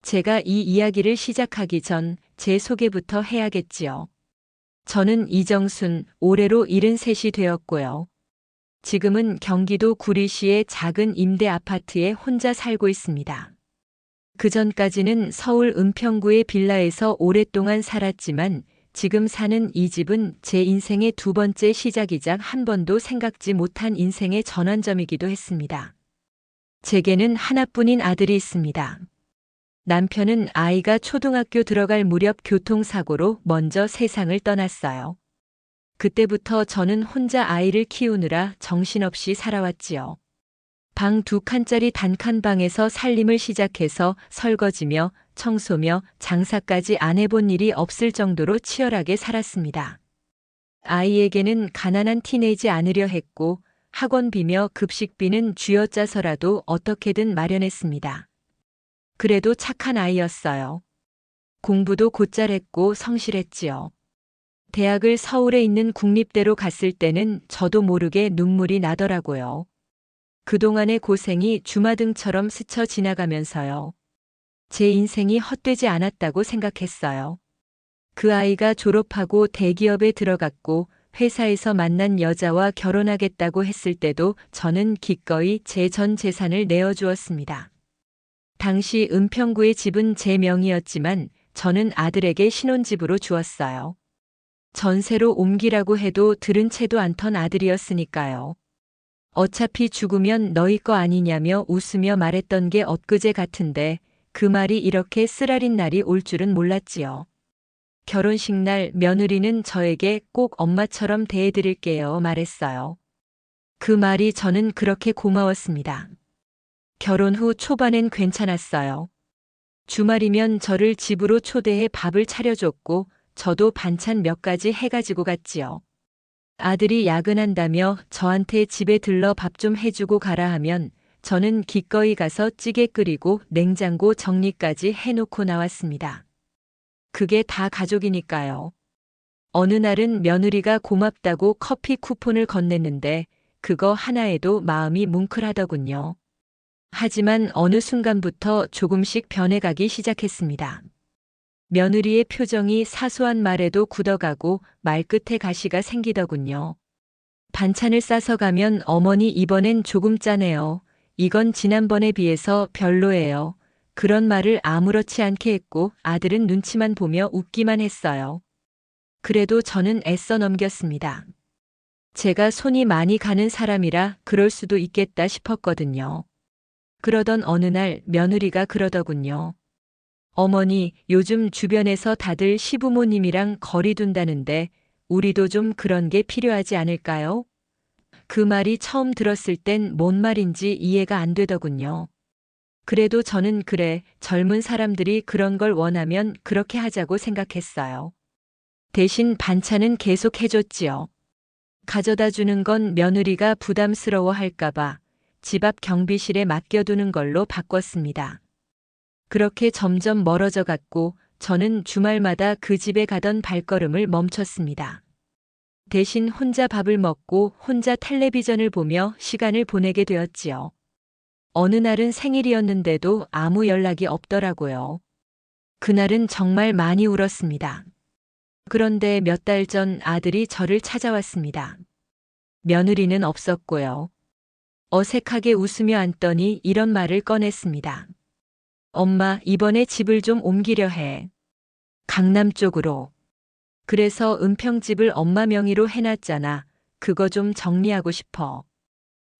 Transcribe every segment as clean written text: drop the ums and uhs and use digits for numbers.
제가 이 이야기를 시작하기 전 제 소개부터 해야겠지요. 저는 이정순, 올해로 73이 되었고요. 지금은 경기도 구리시의 작은 임대 아파트에 혼자 살고 있습니다. 그전까지는 서울 은평구의 빌라에서 오랫동안 살았지만 지금 사는 이 집은 제 인생의 두 번째 시작이자 한 번도 생각지 못한 인생의 전환점이기도 했습니다. 제게는 하나뿐인 아들이 있습니다. 남편은 아이가 초등학교 들어갈 무렵 교통사고로 먼저 세상을 떠났어요. 그때부터 저는 혼자 아이를 키우느라 정신없이 살아왔지요. 방 2칸짜리 단칸방에서 살림을 시작해서 설거지며 청소며 장사까지 안 해본 일이 없을 정도로 치열하게 살았습니다. 아이에게는 가난한 티네이지 않으려 했고 학원비며 급식비는 쥐어짜서라도 어떻게든 마련했습니다. 그래도 착한 아이였어요. 공부도 곧잘 했고 성실했지요. 대학을 서울에 있는 국립대로 갔을 때는 저도 모르게 눈물이 나더라고요. 그동안의 고생이 주마등처럼 스쳐 지나가면서요. 제 인생이 헛되지 않았다고 생각했어요. 그 아이가 졸업하고 대기업에 들어갔고 회사에서 만난 여자와 결혼하겠다고 했을 때도 저는 기꺼이 제 전 재산을 내어주었습니다. 당시 은평구의 집은 제 명의였지만 저는 아들에게 신혼집으로 주었어요. 전세로 옮기라고 해도 들은 채도 않던 아들이었으니까요. 어차피 죽으면 너희 거 아니냐며 웃으며 말했던 게 엊그제 같은데 그 말이 이렇게 쓰라린 날이 올 줄은 몰랐지요. 결혼식 날 며느리는 저에게 꼭 엄마처럼 대해드릴게요 말했어요. 그 말이 저는 그렇게 고마웠습니다. 결혼 후 초반엔 괜찮았어요. 주말이면 저를 집으로 초대해 밥을 차려줬고 저도 반찬 몇 가지 해가지고 갔지요. 아들이 야근한다며 저한테 집에 들러 밥 좀 해주고 가라 하면 저는 기꺼이 가서 찌개 끓이고 냉장고 정리까지 해놓고 나왔습니다. 그게 다 가족이니까요. 어느 날은 며느리가 고맙다고 커피 쿠폰을 건넸는데 그거 하나에도 마음이 뭉클하더군요. 하지만 어느 순간부터 조금씩 변해가기 시작했습니다. 며느리의 표정이 사소한 말에도 굳어가고 말끝에 가시가 생기더군요. 반찬을 싸서 가면 어머니 이번엔 조금 짜네요. 이건 지난번에 비해서 별로예요. 그런 말을 아무렇지 않게 했고 아들은 눈치만 보며 웃기만 했어요. 그래도 저는 애써 넘겼습니다. 제가 손이 많이 가는 사람이라 그럴 수도 있겠다 싶었거든요. 그러던 어느 날 며느리가 그러더군요. 어머니, 요즘 주변에서 다들 시부모님이랑 거리 둔다는데 우리도 좀 그런 게 필요하지 않을까요? 그 말이 처음 들었을 땐 뭔 말인지 이해가 안 되더군요. 그래도 저는 그래, 젊은 사람들이 그런 걸 원하면 그렇게 하자고 생각했어요. 대신 반찬은 계속 해줬지요. 가져다 주는 건 며느리가 부담스러워 할까봐 집 앞 경비실에 맡겨두는 걸로 바꿨습니다. 그렇게 점점 멀어져 갔고 저는 주말마다 그 집에 가던 발걸음을 멈췄습니다. 대신 혼자 밥을 먹고 혼자 텔레비전을 보며 시간을 보내게 되었지요. 어느 날은 생일이었는데도 아무 연락이 없더라고요. 그날은 정말 많이 울었습니다. 그런데 몇 달 전 아들이 저를 찾아왔습니다. 며느리는 없었고요. 어색하게 웃으며 앉더니 이런 말을 꺼냈습니다. 엄마, 이번에 집을 좀 옮기려 해. 강남 쪽으로. 그래서 은평집을 엄마 명의로 해놨잖아. 그거 좀 정리하고 싶어.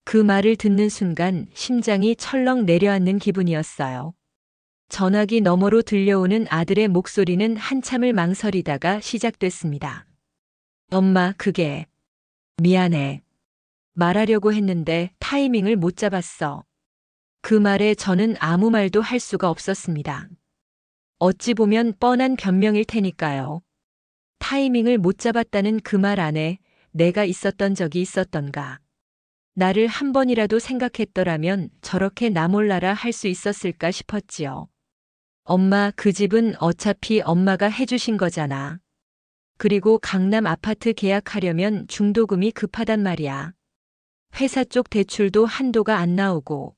그 말을 듣는 순간 심장이 철렁 내려앉는 기분이었어요. 전화기 너머로 들려오는 아들의 목소리는 한참을 망설이다가 시작됐습니다. 엄마, 그게 미안해. 말하려고 했는데 타이밍을 못 잡았어. 그 말에 저는 아무 말도 할 수가 없었습니다. 어찌 보면 뻔한 변명일 테니까요. 타이밍을 못 잡았다는 그 말 안에 내가 있었던 적이 있었던가. 나를 한 번이라도 생각했더라면 저렇게 나 몰라라 할 수 있었을까 싶었지요. 엄마, 그 집은 어차피 엄마가 해주신 거잖아. 그리고 강남 아파트 계약하려면 중도금이 급하단 말이야. 회사 쪽 대출도 한도가 안 나오고.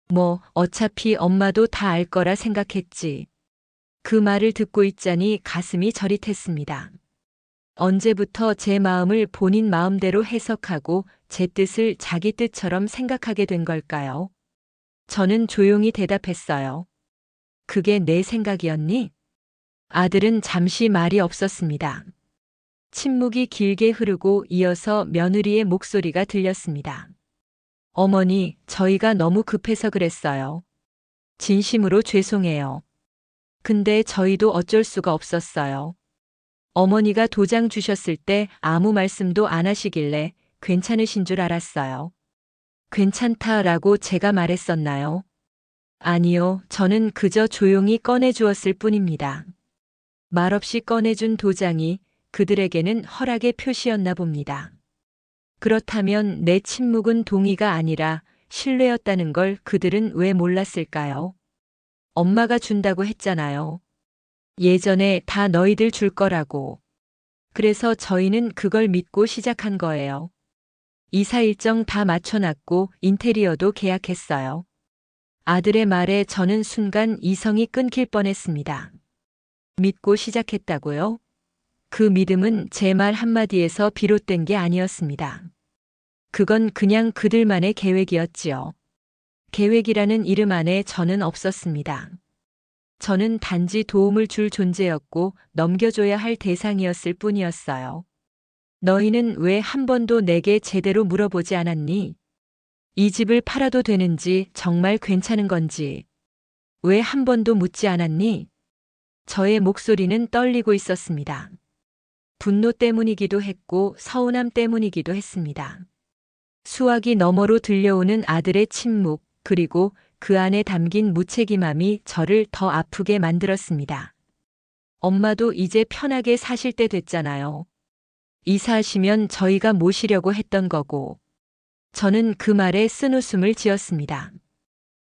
뭐, 어차피 엄마도 다 알 거라 생각했지. 그 말을 듣고 있자니 가슴이 저릿했습니다. 언제부터 제 마음을 본인 마음대로 해석하고 제 뜻을 자기 뜻처럼 생각하게 된 걸까요? 저는 조용히 대답했어요. 그게 내 생각이었니? 아들은 잠시 말이 없었습니다. 침묵이 길게 흐르고 이어서 며느리의 목소리가 들렸습니다. 어머니, 저희가 너무 급해서 그랬어요. 진심으로 죄송해요. 근데 저희도 어쩔 수가 없었어요. 어머니가 도장 주셨을 때 아무 말씀도 안 하시길래 괜찮으신 줄 알았어요. 괜찮다라고 제가 말했었나요? 아니요, 저는 그저 조용히 꺼내주었을 뿐입니다. 말없이 꺼내준 도장이 그들에게는 허락의 표시였나 봅니다. 그렇다면 내 침묵은 동의가 아니라 신뢰였다는 걸 그들은 왜 몰랐을까요? 엄마가 준다고 했잖아요. 예전에 다 너희들 줄 거라고. 그래서 저희는 그걸 믿고 시작한 거예요. 이사 일정 다 맞춰놨고 인테리어도 계약했어요. 아들의 말에 저는 순간 이성이 끊길 뻔했습니다. 믿고 시작했다고요? 그 믿음은 제 말 한마디에서 비롯된 게 아니었습니다. 그건 그냥 그들만의 계획이었지요. 계획이라는 이름 안에 저는 없었습니다. 저는 단지 도움을 줄 존재였고 넘겨줘야 할 대상이었을 뿐이었어요. 너희는 왜 한 번도 내게 제대로 물어보지 않았니? 이 집을 팔아도 되는지 정말 괜찮은 건지. 왜 한 번도 묻지 않았니? 저의 목소리는 떨리고 있었습니다. 분노 때문이기도 했고 서운함 때문이기도 했습니다. 수화기 너머로 들려오는 아들의 침묵, 그리고 그 안에 담긴 무책임함이 저를 더 아프게 만들었습니다. 엄마도 이제 편하게 사실 때 됐잖아요. 이사하시면 저희가 모시려고 했던 거고. 저는 그 말에 쓴웃음을 지었습니다.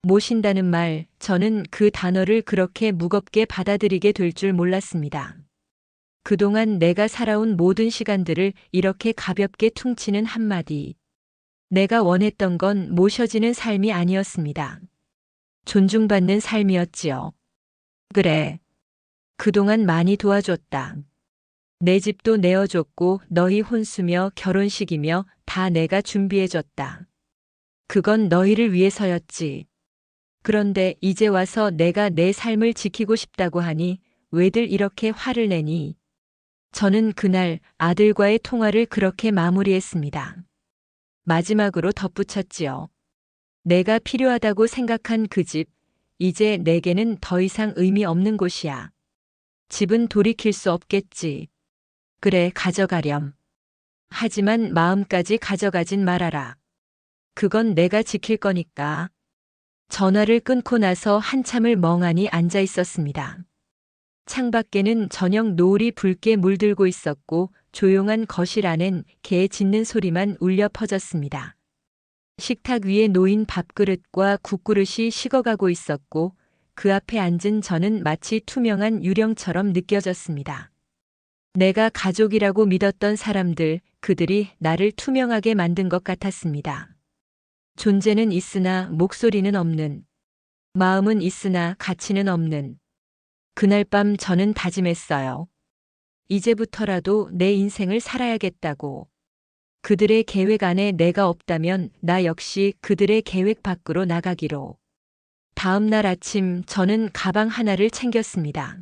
모신다는 말, 저는 그 단어를 그렇게 무겁게 받아들이게 될 줄 몰랐습니다. 그동안 내가 살아온 모든 시간들을 이렇게 가볍게 퉁치는 한마디. 내가 원했던 건 모셔지는 삶이 아니었습니다. 존중받는 삶이었지요. 그래. 그동안 많이 도와줬다. 내 집도 내어줬고 너희 혼수며 결혼식이며 다 내가 준비해줬다. 그건 너희를 위해서였지. 그런데 이제 와서 내가 내 삶을 지키고 싶다고 하니 왜들 이렇게 화를 내니? 저는 그날 아들과의 통화를 그렇게 마무리했습니다. 마지막으로 덧붙였지요. 내가 필요하다고 생각한 그 집, 이제 내게는 더 이상 의미 없는 곳이야. 집은 돌이킬 수 없겠지. 그래, 가져가렴. 하지만 마음까지 가져가진 말아라. 그건 내가 지킬 거니까. 전화를 끊고 나서 한참을 멍하니 앉아 있었습니다. 창밖에는 저녁 노을이 붉게 물들고 있었고 조용한 거실 안엔 개 짖는 소리만 울려 퍼졌습니다. 식탁 위에 놓인 밥그릇과 국그릇이 식어가고 있었고 그 앞에 앉은 저는 마치 투명한 유령처럼 느껴졌습니다. 내가 가족이라고 믿었던 사람들, 그들이 나를 투명하게 만든 것 같았습니다. 존재는 있으나 목소리는 없는, 마음은 있으나 가치는 없는. 그날 밤 저는 다짐했어요. 이제부터라도 내 인생을 살아야겠다고. 그들의 계획 안에 내가 없다면 나 역시 그들의 계획 밖으로 나가기로. 다음 날 아침 저는 가방 하나를 챙겼습니다.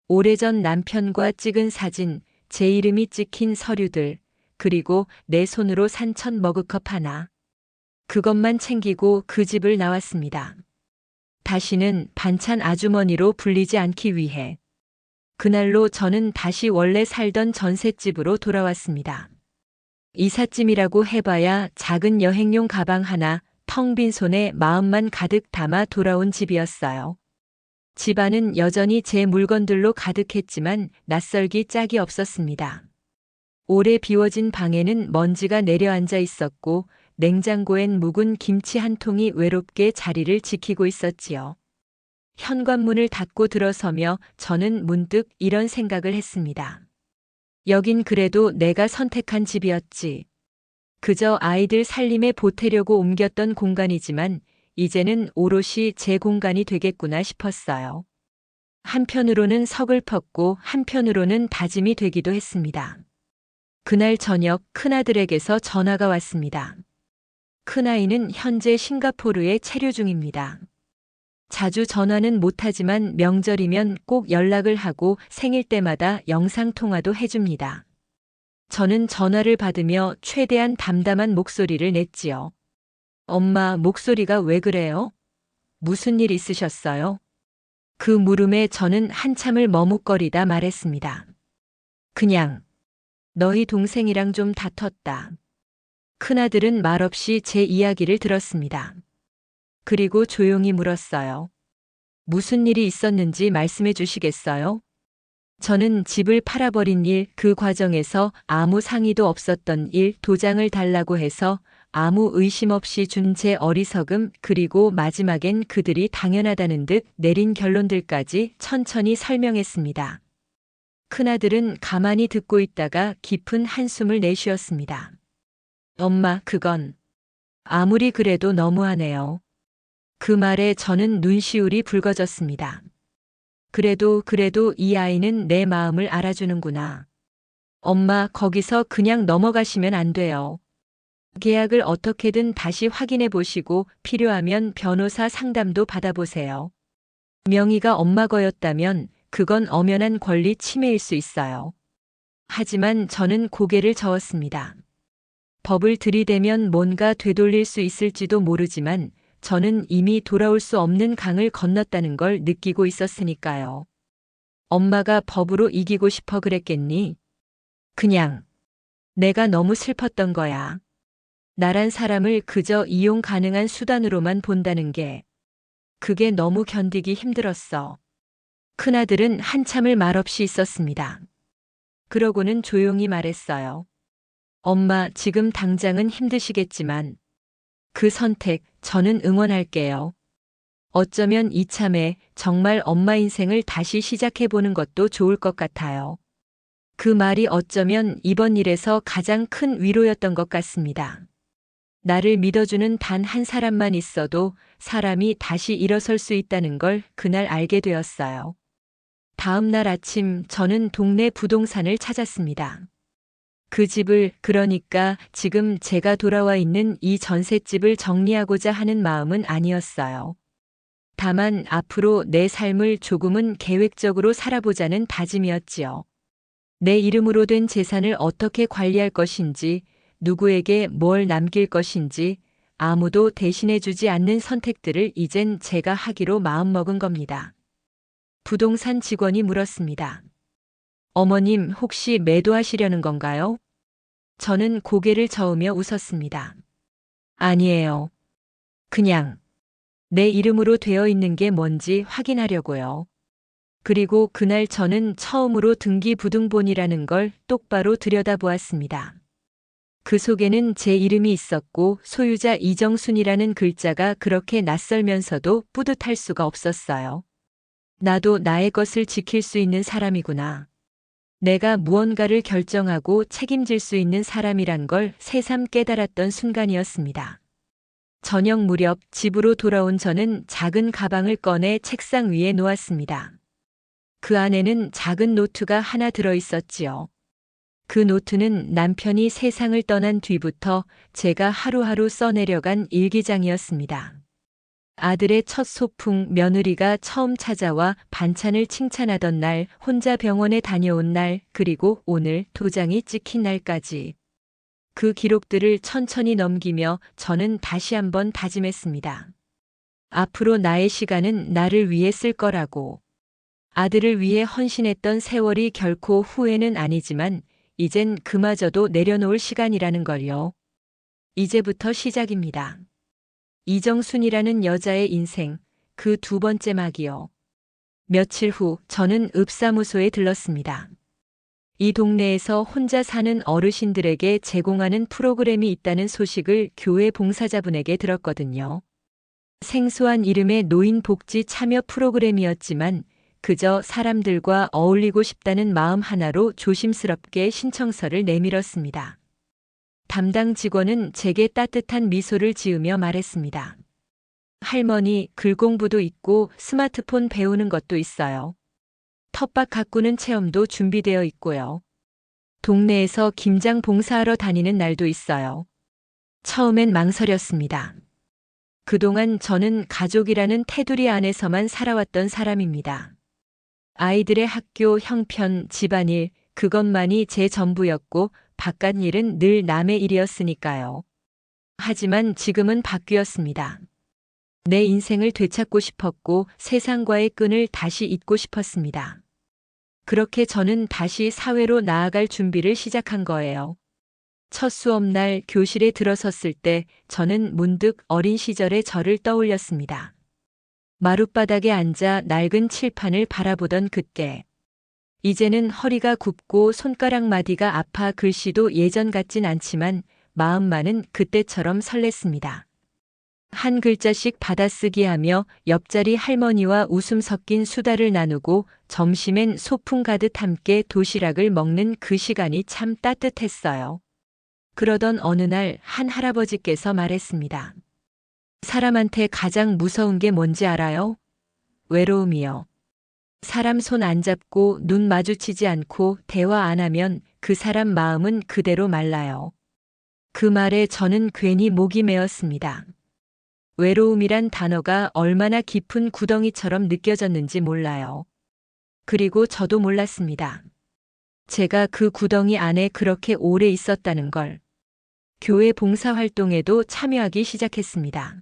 오래전 남편과 찍은 사진, 제 이름이 찍힌 서류들, 그리고 내 손으로 산 첫 머그컵 하나. 그것만 챙기고 그 집을 나왔습니다. 다시는 반찬 아주머니로 불리지 않기 위해. 그날로 저는 다시 원래 살던 전셋집으로 돌아왔습니다. 이삿짐이라고 해봐야 작은 여행용 가방 하나, 텅 빈 손에 마음만 가득 담아 돌아온 집이었어요. 집안은 여전히 제 물건들로 가득했지만 낯설기 짝이 없었습니다. 오래 비워진 방에는 먼지가 내려앉아 있었고 냉장고엔 묵은 김치 한 통이 외롭게 자리를 지키고 있었지요. 현관문을 닫고 들어서며 저는 문득 이런 생각을 했습니다. 여긴 그래도 내가 선택한 집이었지. 그저 아이들 살림에 보태려고 옮겼던 공간이지만 이제는 오롯이 제 공간이 되겠구나 싶었어요. 한편으로는 서글펐고 한편으로는 다짐이 되기도 했습니다. 그날 저녁 큰아들에게서 전화가 왔습니다. 큰아이는 현재 싱가포르에 체류 중입니다. 자주 전화는 못하지만 명절이면 꼭 연락을 하고 생일 때마다 영상통화도 해줍니다. 저는 전화를 받으며 최대한 담담한 목소리를 냈지요. 엄마, 목소리가 왜 그래요? 무슨 일 있으셨어요? 그 물음에 저는 한참을 머뭇거리다 말했습니다. 그냥 너희 동생이랑 좀 다퉜다. 큰아들은 말없이 제 이야기를 들었습니다. 그리고 조용히 물었어요. 무슨 일이 있었는지 말씀해 주시겠어요? 저는 집을 팔아버린 일, 그 과정에서 아무 상의도 없었던 일, 도장을 달라고 해서 아무 의심 없이 준 제 어리석음, 그리고 마지막엔 그들이 당연하다는 듯 내린 결론들까지 천천히 설명했습니다. 큰아들은 가만히 듣고 있다가 깊은 한숨을 내쉬었습니다. 엄마, 그건 아무리 그래도 너무하네요. 그 말에 저는 눈시울이 붉어졌습니다. 그래도 이 아이는 내 마음을 알아주는구나. 엄마, 거기서 그냥 넘어가시면 안 돼요. 계약을 어떻게든 다시 확인해 보시고 필요하면 변호사 상담도 받아보세요. 명의가 엄마 거였다면 그건 엄연한 권리 침해일 수 있어요. 하지만 저는 고개를 저었습니다. 법을 들이대면 뭔가 되돌릴 수 있을지도 모르지만 저는 이미 돌아올 수 없는 강을 건넜다는 걸 느끼고 있었으니까요. 엄마가 법으로 이기고 싶어 그랬겠니? 그냥 내가 너무 슬펐던 거야. 나란 사람을 그저 이용 가능한 수단으로만 본다는 게 그게 너무 견디기 힘들었어. 큰아들은 한참을 말없이 있었습니다. 그러고는 조용히 말했어요. 엄마, 지금 당장은 힘드시겠지만 그 선택 저는 응원할게요. 어쩌면 이참에 정말 엄마 인생을 다시 시작해보는 것도 좋을 것 같아요. 그 말이 어쩌면 이번 일에서 가장 큰 위로였던 것 같습니다. 나를 믿어주는 단 한 사람만 있어도 사람이 다시 일어설 수 있다는 걸 그날 알게 되었어요. 다음 날 아침 저는 동네 부동산을 찾았습니다. 그 집을, 그러니까 지금 제가 돌아와 있는 이 전셋집을 정리하고자 하는 마음은 아니었어요. 다만 앞으로 내 삶을 조금은 계획적으로 살아보자는 다짐이었지요. 내 이름으로 된 재산을 어떻게 관리할 것인지, 누구에게 뭘 남길 것인지 아무도 대신해주지 않는 선택들을 이젠 제가 하기로 마음먹은 겁니다. 부동산 직원이 물었습니다. 어머님, 혹시 매도하시려는 건가요? 저는 고개를 저으며 웃었습니다. 아니에요. 그냥 내 이름으로 되어 있는 게 뭔지 확인하려고요. 그리고 그날 저는 처음으로 등기부등본이라는 걸 똑바로 들여다보았습니다. 그 속에는 제 이름이 있었고 소유자 이정순이라는 글자가 그렇게 낯설면서도 뿌듯할 수가 없었어요. 나도 나의 것을 지킬 수 있는 사람이구나. 내가 무언가를 결정하고 책임질 수 있는 사람이란 걸 새삼 깨달았던 순간이었습니다. 저녁 무렵 집으로 돌아온 저는 작은 가방을 꺼내 책상 위에 놓았습니다. 그 안에는 작은 노트가 하나 들어 있었지요. 그 노트는 남편이 세상을 떠난 뒤부터 제가 하루하루 써내려간 일기장이었습니다. 아들의 첫 소풍, 며느리가 처음 찾아와 반찬을 칭찬하던 날, 혼자 병원에 다녀온 날, 그리고 오늘 도장이 찍힌 날까지. 그 기록들을 천천히 넘기며 저는 다시 한번 다짐했습니다. 앞으로 나의 시간은 나를 위해 쓸 거라고. 아들을 위해 헌신했던 세월이 결코 후회는 아니지만 이젠 그마저도 내려놓을 시간이라는 걸요. 이제부터 시작입니다. 이정순이라는 여자의 인생, 그 두 번째 막이요. 며칠 후 저는 읍사무소에 들렀습니다. 이 동네에서 혼자 사는 어르신들에게 제공하는 프로그램이 있다는 소식을 교회 봉사자분에게 들었거든요. 생소한 이름의 노인복지 참여 프로그램이었지만 그저 사람들과 어울리고 싶다는 마음 하나로 조심스럽게 신청서를 내밀었습니다. 담당 직원은 제게 따뜻한 미소를 지으며 말했습니다. 할머니, 글 공부도 있고 스마트폰 배우는 것도 있어요. 텃밭 가꾸는 체험도 준비되어 있고요. 동네에서 김장 봉사하러 다니는 날도 있어요. 처음엔 망설였습니다. 그동안 저는 가족이라는 테두리 안에서만 살아왔던 사람입니다. 아이들의 학교, 형편, 집안일, 그것만이 제 전부였고 바깥 일은 늘 남의 일이었으니까요. 하지만 지금은 바뀌었습니다. 내 인생을 되찾고 싶었고 세상과의 끈을 다시 잇고 싶었습니다. 그렇게 저는 다시 사회로 나아갈 준비를 시작한 거예요. 첫 수업날 교실에 들어섰을 때 저는 문득 어린 시절의 저를 떠올렸습니다. 마룻바닥에 앉아 낡은 칠판을 바라보던 그때. 이제는 허리가 굽고 손가락 마디가 아파 글씨도 예전 같진 않지만 마음만은 그때처럼 설렜습니다. 한 글자씩 받아쓰기 하며 옆자리 할머니와 웃음 섞인 수다를 나누고 점심엔 소풍 가듯 함께 도시락을 먹는 그 시간이 참 따뜻했어요. 그러던 어느 날 한 할아버지께서 말했습니다. 사람한테 가장 무서운 게 뭔지 알아요? 외로움이요. 사람 손 안 잡고 눈 마주치지 않고 대화 안 하면 그 사람 마음은 그대로 말라요. 그 말에 저는 괜히 목이 메었습니다. 외로움이란 단어가 얼마나 깊은 구덩이처럼 느껴졌는지 몰라요. 그리고 저도 몰랐습니다. 제가 그 구덩이 안에 그렇게 오래 있었다는 걸. 교회 봉사활동에도 참여하기 시작했습니다.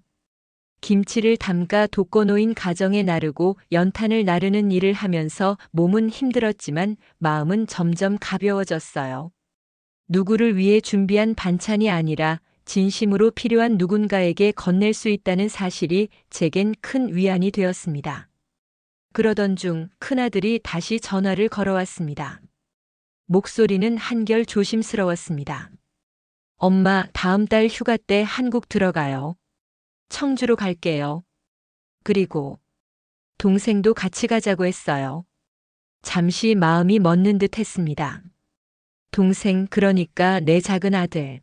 김치를 담가 독거노인 가정에 나르고 연탄을 나르는 일을 하면서 몸은 힘들었지만 마음은 점점 가벼워졌어요. 누구를 위해 준비한 반찬이 아니라 진심으로 필요한 누군가에게 건넬 수 있다는 사실이 제겐 큰 위안이 되었습니다. 그러던 중 큰아들이 다시 전화를 걸어왔습니다. 목소리는 한결 조심스러웠습니다. 엄마, 다음 달 휴가 때 한국 들어가요. 청주로 갈게요. 그리고 동생도 같이 가자고 했어요. 잠시 마음이 멎는 듯 했습니다. 동생, 그러니까 내 작은 아들.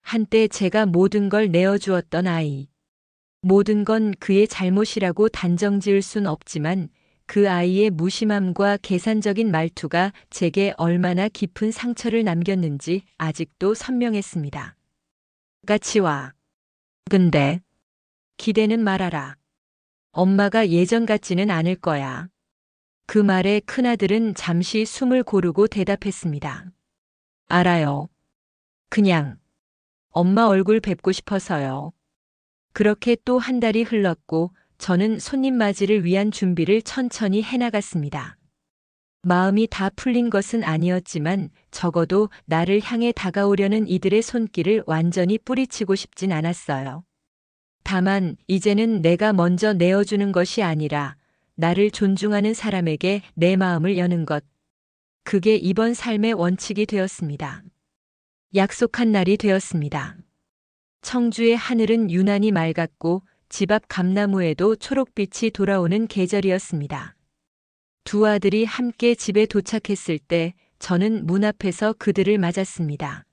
한때 제가 모든 걸 내어주었던 아이. 모든 건 그의 잘못이라고 단정 지을 순 없지만 그 아이의 무심함과 계산적인 말투가 제게 얼마나 깊은 상처를 남겼는지 아직도 선명했습니다. 같이 와. 근데 기대는 말아라. 엄마가 예전 같지는 않을 거야. 그 말에 큰아들은 잠시 숨을 고르고 대답했습니다. 알아요. 그냥 엄마 얼굴 뵙고 싶어서요. 그렇게 또 한 달이 흘렀고 저는 손님 맞이를 위한 준비를 천천히 해나갔습니다. 마음이 다 풀린 것은 아니었지만 적어도 나를 향해 다가오려는 이들의 손길을 완전히 뿌리치고 싶진 않았어요. 다만 이제는 내가 먼저 내어주는 것이 아니라 나를 존중하는 사람에게 내 마음을 여는 것. 그게 이번 삶의 원칙이 되었습니다. 약속한 날이 되었습니다. 청주의 하늘은 유난히 맑았고 집 앞 감나무에도 초록빛이 돌아오는 계절이었습니다. 두 아들이 함께 집에 도착했을 때 저는 문 앞에서 그들을 맞았습니다.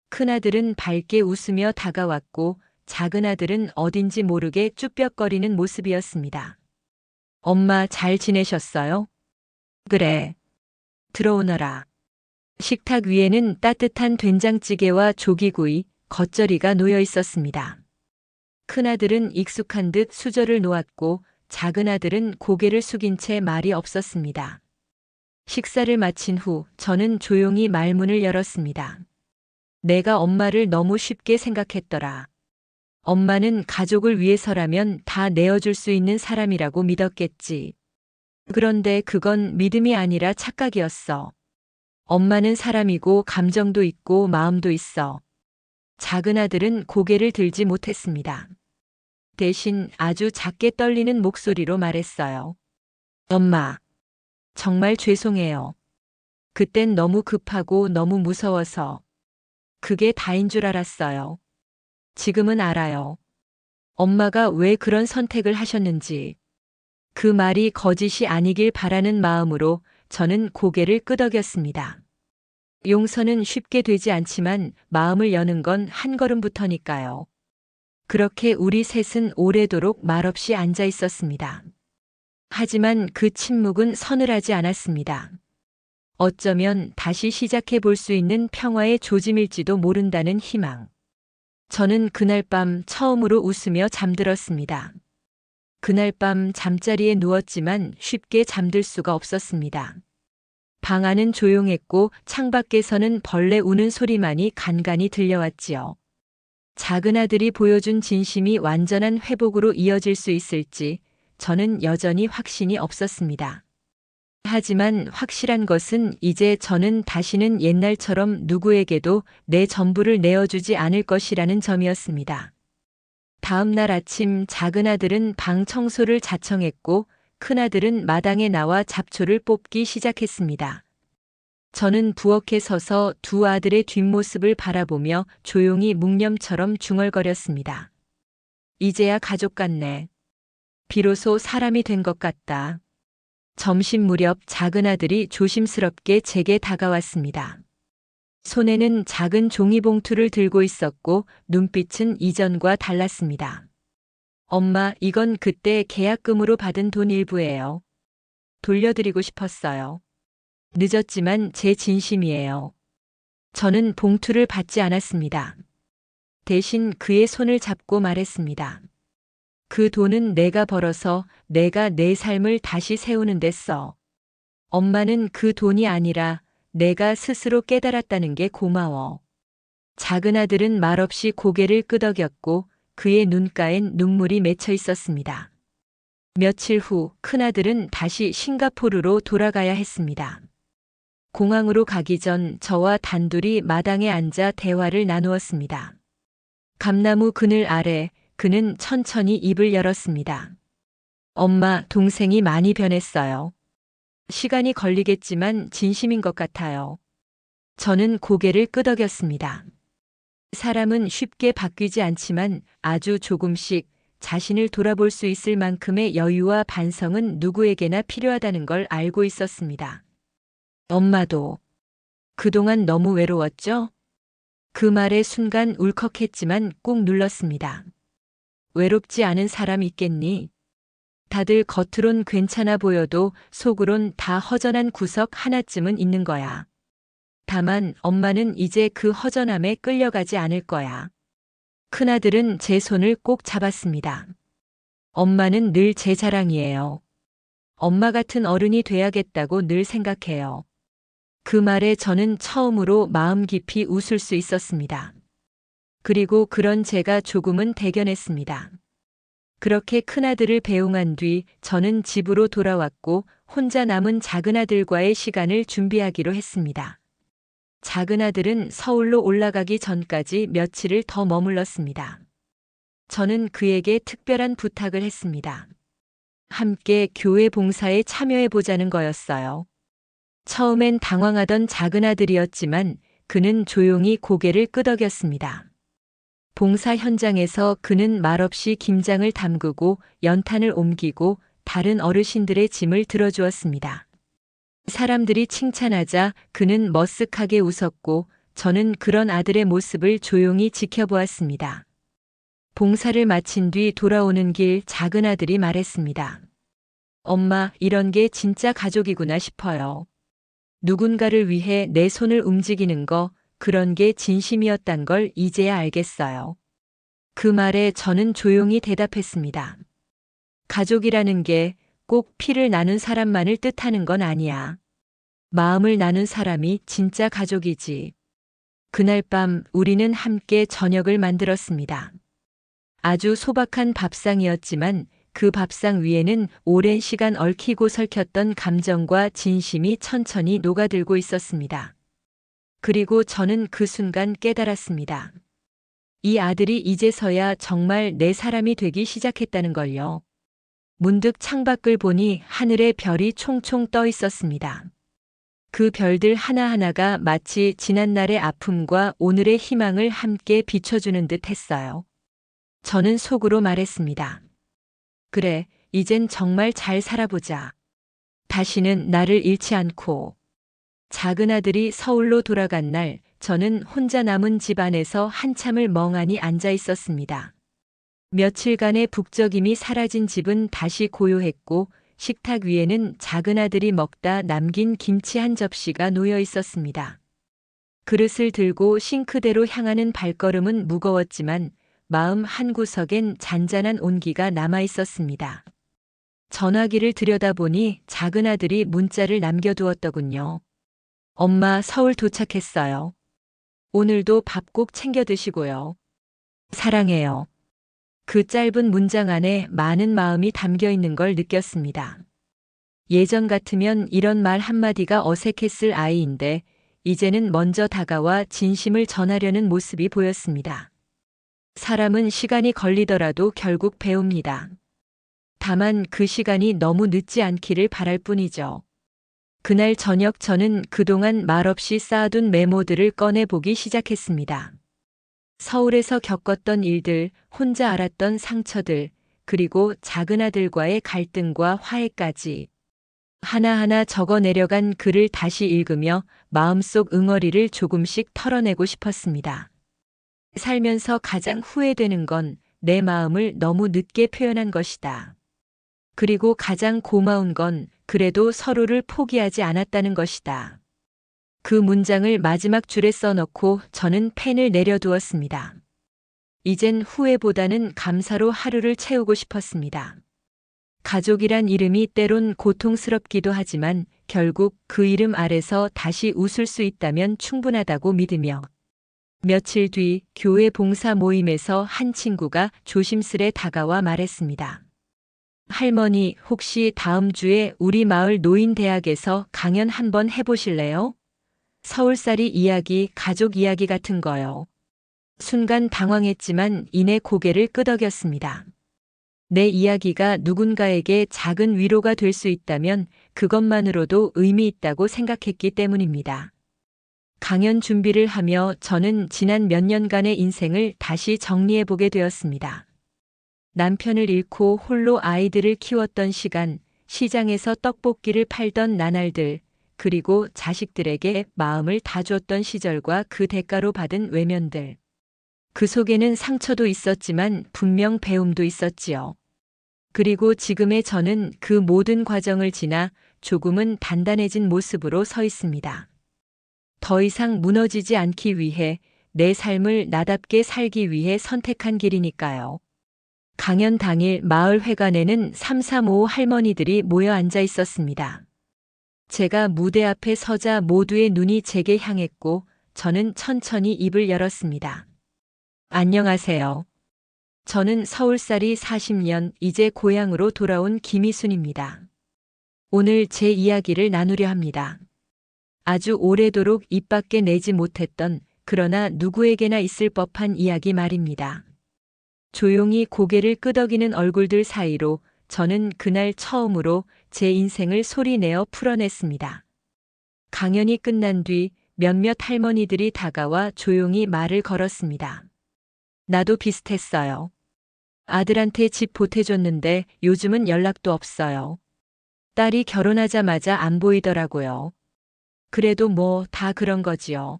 큰아들은 밝게 웃으며 다가왔고 작은 아들은 어딘지 모르게 쭈뼛거리는 모습이었습니다. 엄마, 잘 지내셨어요? 그래. 들어오너라. 식탁 위에는 따뜻한 된장찌개와 조기구이, 겉절이가 놓여 있었습니다. 큰아들은 익숙한 듯 수저를 놓았고 작은 아들은 고개를 숙인 채 말이 없었습니다. 식사를 마친 후 저는 조용히 말문을 열었습니다. 내가 엄마를 너무 쉽게 생각했더라. 엄마는 가족을 위해서라면 다 내어줄 수 있는 사람이라고 믿었겠지. 그런데 그건 믿음이 아니라 착각이었어. 엄마는 사람이고 감정도 있고 마음도 있어. 작은 아들은 고개를 들지 못했습니다. 대신 아주 작게 떨리는 목소리로 말했어요. 엄마, 정말 죄송해요. 그땐 너무 급하고 너무 무서워서. 그게 다인 줄 알았어요. 지금은 알아요. 엄마가 왜 그런 선택을 하셨는지. 그 말이 거짓이 아니길 바라는 마음으로 저는 고개를 끄덕였습니다. 용서는 쉽게 되지 않지만 마음을 여는 건 한 걸음부터니까요. 그렇게 우리 셋은 오래도록 말없이 앉아 있었습니다. 하지만 그 침묵은 서늘하지 않았습니다. 어쩌면 다시 시작해 볼 수 있는 평화의 조짐일지도 모른다는 희망. 저는 그날 밤 처음으로 웃으며 잠들었습니다. 그날 밤 잠자리에 누웠지만 쉽게 잠들 수가 없었습니다. 방 안은 조용했고 창밖에서는 벌레 우는 소리만이 간간이 들려왔지요. 작은 아들이 보여준 진심이 완전한 회복으로 이어질 수 있을지 저는 여전히 확신이 없었습니다. 하지만 확실한 것은 이제 저는 다시는 옛날처럼 누구에게도 내 전부를 내어주지 않을 것이라는 점이었습니다. 다음 날 아침 작은 아들은 방 청소를 자청했고 큰아들은 마당에 나와 잡초를 뽑기 시작했습니다. 저는 부엌에 서서 두 아들의 뒷모습을 바라보며 조용히 묵념처럼 중얼거렸습니다. 이제야 가족 같네. 비로소 사람이 된 것 같다. 점심 무렵 작은 아들이 조심스럽게 제게 다가왔습니다. 손에는 작은 종이봉투를 들고 있었고 눈빛은 이전과 달랐습니다. 엄마, 이건 그때 계약금으로 받은 돈 일부예요. 돌려드리고 싶었어요. 늦었지만 제 진심이에요. 저는 봉투를 받지 않았습니다. 대신 그의 손을 잡고 말했습니다. 그 돈은 내가 벌어서 내가 내 삶을 다시 세우는 데 써. 엄마는 그 돈이 아니라 내가 스스로 깨달았다는 게 고마워. 작은 아들은 말없이 고개를 끄덕였고 그의 눈가엔 눈물이 맺혀 있었습니다. 며칠 후 큰아들은 다시 싱가포르로 돌아가야 했습니다. 공항으로 가기 전 저와 단둘이 마당에 앉아 대화를 나누었습니다. 감나무 그늘 아래 그는 천천히 입을 열었습니다. 엄마, 동생이 많이 변했어요. 시간이 걸리겠지만 진심인 것 같아요. 저는 고개를 끄덕였습니다. 사람은 쉽게 바뀌지 않지만 아주 조금씩 자신을 돌아볼 수 있을 만큼의 여유와 반성은 누구에게나 필요하다는 걸 알고 있었습니다. 엄마도 그동안 너무 외로웠죠? 그 말에 순간 울컥했지만 꾹 눌렀습니다. 외롭지 않은 사람 있겠니? 다들 겉으론 괜찮아 보여도 속으론 다 허전한 구석 하나쯤은 있는 거야. 다만 엄마는 이제 그 허전함에 끌려가지 않을 거야. 큰아들은 제 손을 꼭 잡았습니다. 엄마는 늘 제 자랑이에요. 엄마 같은 어른이 돼야겠다고 늘 생각해요. 그 말에 저는 처음으로 마음 깊이 웃을 수 있었습니다. 그리고 그런 제가 조금은 대견했습니다. 그렇게 큰아들을 배웅한 뒤 저는 집으로 돌아왔고 혼자 남은 작은아들과의 시간을 준비하기로 했습니다. 작은아들은 서울로 올라가기 전까지 며칠을 더 머물렀습니다. 저는 그에게 특별한 부탁을 했습니다. 함께 교회 봉사에 참여해보자는 거였어요. 처음엔 당황하던 작은아들이었지만 그는 조용히 고개를 끄덕였습니다. 봉사 현장에서 그는 말없이 김장을 담그고 연탄을 옮기고 다른 어르신들의 짐을 들어주었습니다. 사람들이 칭찬하자 그는 머쓱하게 웃었고 저는 그런 아들의 모습을 조용히 지켜보았습니다. 봉사를 마친 뒤 돌아오는 길 작은 아들이 말했습니다. 엄마, 이런 게 진짜 가족이구나 싶어요. 누군가를 위해 내 손을 움직이는 거, 그런 게 진심이었단 걸 이제야 알겠어요. 그 말에 저는 조용히 대답했습니다. 가족이라는 게 꼭 피를 나눈 사람만을 뜻하는 건 아니야. 마음을 나눈 사람이 진짜 가족이지. 그날 밤 우리는 함께 저녁을 만들었습니다. 아주 소박한 밥상이었지만 그 밥상 위에는 오랜 시간 얽히고 설켰던 감정과 진심이 천천히 녹아들고 있었습니다. 그리고 저는 그 순간 깨달았습니다. 이 아들이 이제서야 정말 내 사람이 되기 시작했다는 걸요. 문득 창밖을 보니 하늘에 별이 총총 떠 있었습니다. 그 별들 하나하나가 마치 지난날의 아픔과 오늘의 희망을 함께 비춰주는 듯 했어요. 저는 속으로 말했습니다. 그래, 이젠 정말 잘 살아보자. 다시는 나를 잃지 않고. 작은 아들이 서울로 돌아간 날, 저는 혼자 남은 집 안에서 한참을 멍하니 앉아 있었습니다. 며칠간의 북적임이 사라진 집은 다시 고요했고 식탁 위에는 작은 아들이 먹다 남긴 김치 한 접시가 놓여 있었습니다. 그릇을 들고 싱크대로 향하는 발걸음은 무거웠지만 마음 한구석엔 잔잔한 온기가 남아 있었습니다. 전화기를 들여다보니 작은 아들이 문자를 남겨두었더군요. 엄마 서울 도착했어요. 오늘도 밥 꼭 챙겨 드시고요. 사랑해요. 그 짧은 문장 안에 많은 마음이 담겨 있는 걸 느꼈습니다. 예전 같으면 이런 말 한마디가 어색했을 아이인데 이제는 먼저 다가와 진심을 전하려는 모습이 보였습니다. 사람은 시간이 걸리더라도 결국 배웁니다. 다만 그 시간이 너무 늦지 않기를 바랄 뿐이죠. 그날 저녁 저는 그동안 말없이 쌓아둔 메모들을 꺼내보기 시작했습니다. 서울에서 겪었던 일들, 혼자 알았던 상처들, 그리고 작은 아들과의 갈등과 화해까지 하나하나 적어 내려간 글을 다시 읽으며 마음속 응어리를 조금씩 털어내고 싶었습니다. 살면서 가장 후회되는 건 내 마음을 너무 늦게 표현한 것이다. 그리고 가장 고마운 건 그래도 서로를 포기하지 않았다는 것이다. 그 문장을 마지막 줄에 써놓고 저는 펜을 내려두었습니다. 이젠 후회보다는 감사로 하루를 채우고 싶었습니다. 가족이란 이름이 때론 고통스럽기도 하지만 결국 그 이름 아래서 다시 웃을 수 있다면 충분하다고 믿으며 며칠 뒤 교회 봉사 모임에서 한 친구가 조심스레 다가와 말했습니다. 할머니, 혹시 다음 주에 우리 마을 노인대학에서 강연 한번 해보실래요? 서울살이 이야기, 가족 이야기 같은 거요. 순간 당황했지만 이내 고개를 끄덕였습니다. 내 이야기가 누군가에게 작은 위로가 될 수 있다면 그것만으로도 의미 있다고 생각했기 때문입니다. 강연 준비를 하며 저는 지난 몇 년간의 인생을 다시 정리해보게 되었습니다. 남편을 잃고 홀로 아이들을 키웠던 시간, 시장에서 떡볶이를 팔던 나날들, 그리고 자식들에게 마음을 다 줬던 시절과 그 대가로 받은 외면들. 그 속에는 상처도 있었지만 분명 배움도 있었지요. 그리고 지금의 저는 그 모든 과정을 지나 조금은 단단해진 모습으로 서 있습니다. 더 이상 무너지지 않기 위해 내 삶을 나답게 살기 위해 선택한 길이니까요. 강연 당일 마을 회관에는 335 할머니들이 모여 앉아 있었습니다. 제가 무대 앞에 서자 모두의 눈이 제게 향했고 저는 천천히 입을 열었습니다. 안녕하세요. 저는 서울살이 40년 이제 고향으로 돌아온 김희순입니다. 오늘 제 이야기를 나누려 합니다. 아주 오래도록 입 밖에 내지 못했던 그러나 누구에게나 있을 법한 이야기 말입니다. 조용히 고개를 끄덕이는 얼굴들 사이로 저는 그날 처음으로 제 인생을 소리내어 풀어냈습니다. 강연이 끝난 뒤 몇몇 할머니들이 다가와 조용히 말을 걸었습니다. 나도 비슷했어요. 아들한테 집 보태줬는데 요즘은 연락도 없어요. 딸이 결혼하자마자 안 보이더라고요. 그래도 뭐 다 그런 거지요.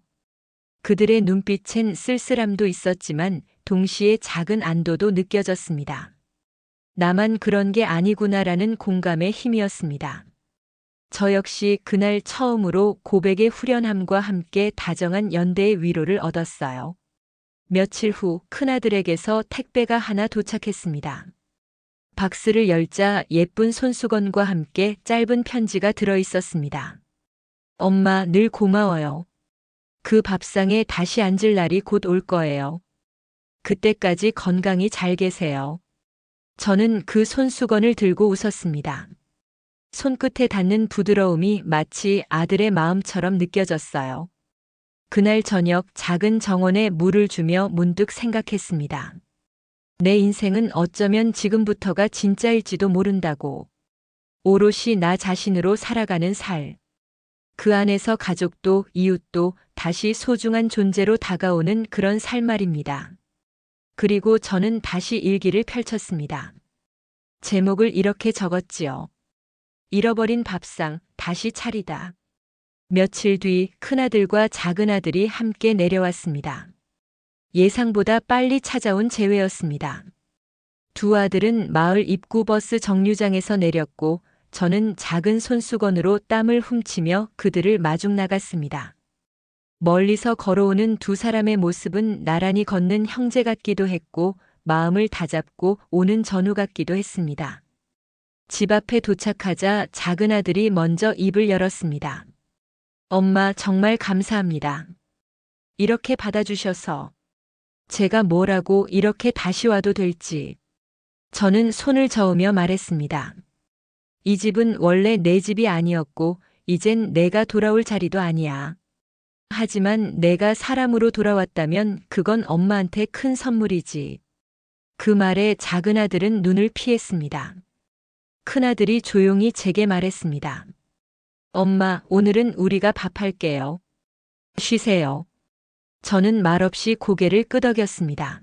그들의 눈빛엔 쓸쓸함도 있었지만 동시에 작은 안도도 느껴졌습니다. 나만 그런 게 아니구나라는 공감의 힘이었습니다. 저 역시 그날 처음으로 고백의 후련함과 함께 다정한 연대의 위로를 얻었어요. 며칠 후 큰아들에게서 택배가 하나 도착했습니다. 박스를 열자 예쁜 손수건과 함께 짧은 편지가 들어 있었습니다. 엄마 늘 고마워요. 그 밥상에 다시 앉을 날이 곧 올 거예요. 그때까지 건강히 잘 계세요. 저는 그 손수건을 들고 웃었습니다. 손끝에 닿는 부드러움이 마치 아들의 마음처럼 느껴졌어요. 그날 저녁 작은 정원에 물을 주며 문득 생각했습니다. 내 인생은 어쩌면 지금부터가 진짜일지도 모른다고. 오롯이 나 자신으로 살아가는 살. 그 안에서 가족도 이웃도 다시 소중한 존재로 다가오는 그런 살 말입니다. 그리고 저는 다시 일기를 펼쳤습니다. 제목을 이렇게 적었지요. 잃어버린 밥상 다시 차리다. 며칠 뒤 큰아들과 작은아들이 함께 내려왔습니다. 예상보다 빨리 찾아온 재회였습니다. 두 아들은 마을 입구 버스 정류장에서 내렸고 저는 작은 손수건으로 땀을 훔치며 그들을 마중 나갔습니다. 멀리서 걸어오는 두 사람의 모습은 나란히 걷는 형제 같기도 했고 마음을 다잡고 오는 전우 같기도 했습니다. 집 앞에 도착하자 작은 아들이 먼저 입을 열었습니다. 엄마, 정말 감사합니다. 이렇게 받아주셔서. 제가 뭐라고 이렇게 다시 와도 될지. 저는 손을 저으며 말했습니다. 이 집은 원래 내 집이 아니었고 이젠 내가 돌아올 자리도 아니야. 하지만 내가 사람으로 돌아왔다면 그건 엄마한테 큰 선물이지. 그 말에 작은 아들은 눈을 피했습니다. 큰아들이 조용히 제게 말했습니다. 엄마, 오늘은 우리가 밥할게요. 쉬세요. 저는 말없이 고개를 끄덕였습니다.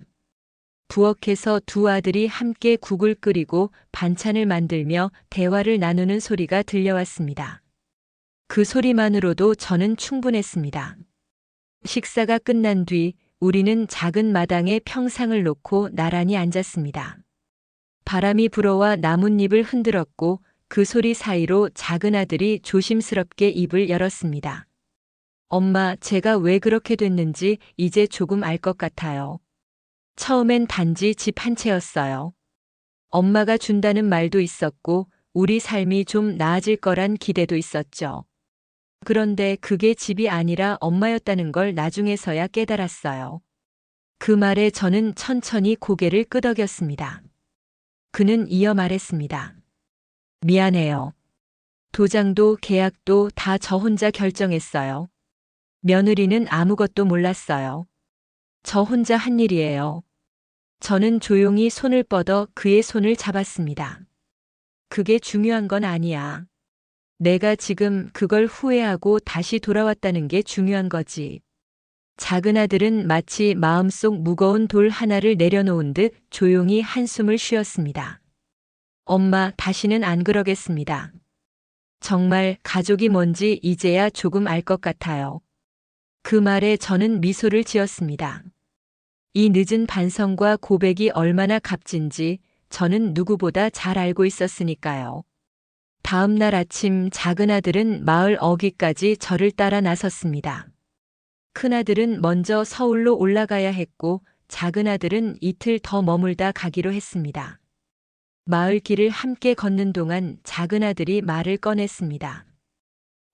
부엌에서 두 아들이 함께 국을 끓이고 반찬을 만들며 대화를 나누는 소리가 들려왔습니다. 그 소리만으로도 저는 충분했습니다. 식사가 끝난 뒤 우리는 작은 마당에 평상을 놓고 나란히 앉았습니다. 바람이 불어와 나뭇잎을 흔들었고 그 소리 사이로 작은 아들이 조심스럽게 입을 열었습니다. 엄마, 제가 왜 그렇게 됐는지 이제 조금 알 것 같아요. 처음엔 단지 집 한 채였어요. 엄마가 준다는 말도 있었고 우리 삶이 좀 나아질 거란 기대도 있었죠. 그런데 그게 집이 아니라 엄마였다는 걸 나중에서야 깨달았어요. 그 말에 저는 천천히 고개를 끄덕였습니다. 그는 이어 말했습니다. 미안해요. 도장도 계약도 다 저 혼자 결정했어요. 며느리는 아무것도 몰랐어요. 저 혼자 한 일이에요. 저는 조용히 손을 뻗어 그의 손을 잡았습니다. 그게 중요한 건 아니야. 내가 지금 그걸 후회하고 다시 돌아왔다는 게 중요한 거지. 작은 아들은 마치 마음속 무거운 돌 하나를 내려놓은 듯 조용히 한숨을 쉬었습니다. 엄마, 다시는 안 그러겠습니다. 정말 가족이 뭔지 이제야 조금 알 것 같아요. 그 말에 저는 미소를 지었습니다. 이 늦은 반성과 고백이 얼마나 값진지 저는 누구보다 잘 알고 있었으니까요. 다음 날 아침 작은 아들은 마을 어귀까지 저를 따라 나섰습니다. 큰아들은 먼저 서울로 올라가야 했고 작은 아들은 이틀 더 머물다 가기로 했습니다. 마을 길을 함께 걷는 동안 작은 아들이 말을 꺼냈습니다.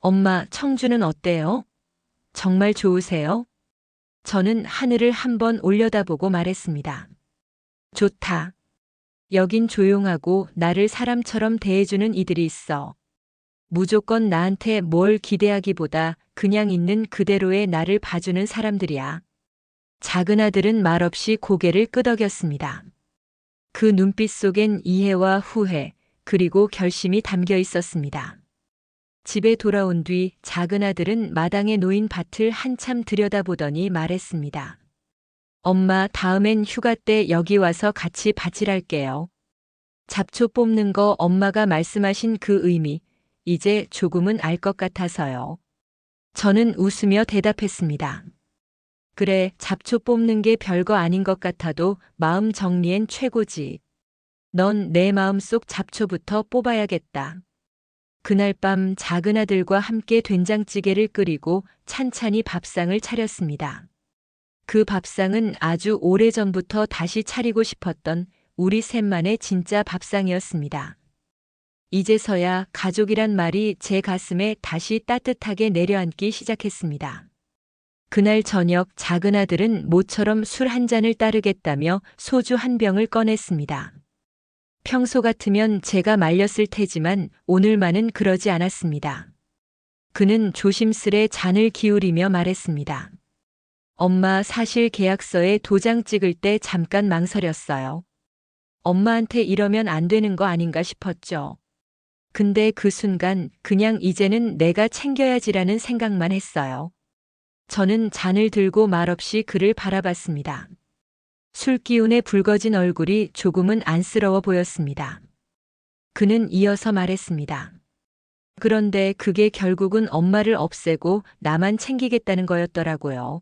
엄마, 청주는 어때요? 정말 좋으세요? 저는 하늘을 한번 올려다보고 말했습니다. 좋다. 여긴 조용하고 나를 사람처럼 대해주는 이들이 있어. 무조건 나한테 뭘 기대하기보다 그냥 있는 그대로의 나를 봐주는 사람들이야. 작은 아들은 말없이 고개를 끄덕였습니다. 그 눈빛 속엔 이해와 후회, 그리고 결심이 담겨 있었습니다. 집에 돌아온 뒤 작은 아들은 마당에 놓인 밭을 한참 들여다보더니 말했습니다. 엄마, 다음엔 휴가 때 여기 와서 같이 밭일할게요. 잡초 뽑는 거 엄마가 말씀하신 그 의미, 이제 조금은 알 것 같아서요. 저는 웃으며 대답했습니다. 그래, 잡초 뽑는 게 별거 아닌 것 같아도 마음 정리엔 최고지. 넌 내 마음속 잡초부터 뽑아야겠다. 그날 밤 작은 아들과 함께 된장찌개를 끓이고 찬찬히 밥상을 차렸습니다. 그 밥상은 아주 오래전부터 다시 차리고 싶었던 우리 셋만의 진짜 밥상이었습니다. 이제서야 가족이란 말이 제 가슴에 다시 따뜻하게 내려앉기 시작했습니다. 그날 저녁 작은 아들은 모처럼 술 한 잔을 따르겠다며 소주 한 병을 꺼냈습니다. 평소 같으면 제가 말렸을 테지만 오늘만은 그러지 않았습니다. 그는 조심스레 잔을 기울이며 말했습니다. 엄마, 사실 계약서에 도장 찍을 때 잠깐 망설였어요. 엄마한테 이러면 안 되는 거 아닌가 싶었죠. 근데 그 순간 그냥 이제는 내가 챙겨야지라는 생각만 했어요. 저는 잔을 들고 말없이 그를 바라봤습니다. 술 기운에 붉어진 얼굴이 조금은 안쓰러워 보였습니다. 그는 이어서 말했습니다. 그런데 그게 결국은 엄마를 없애고 나만 챙기겠다는 거였더라고요.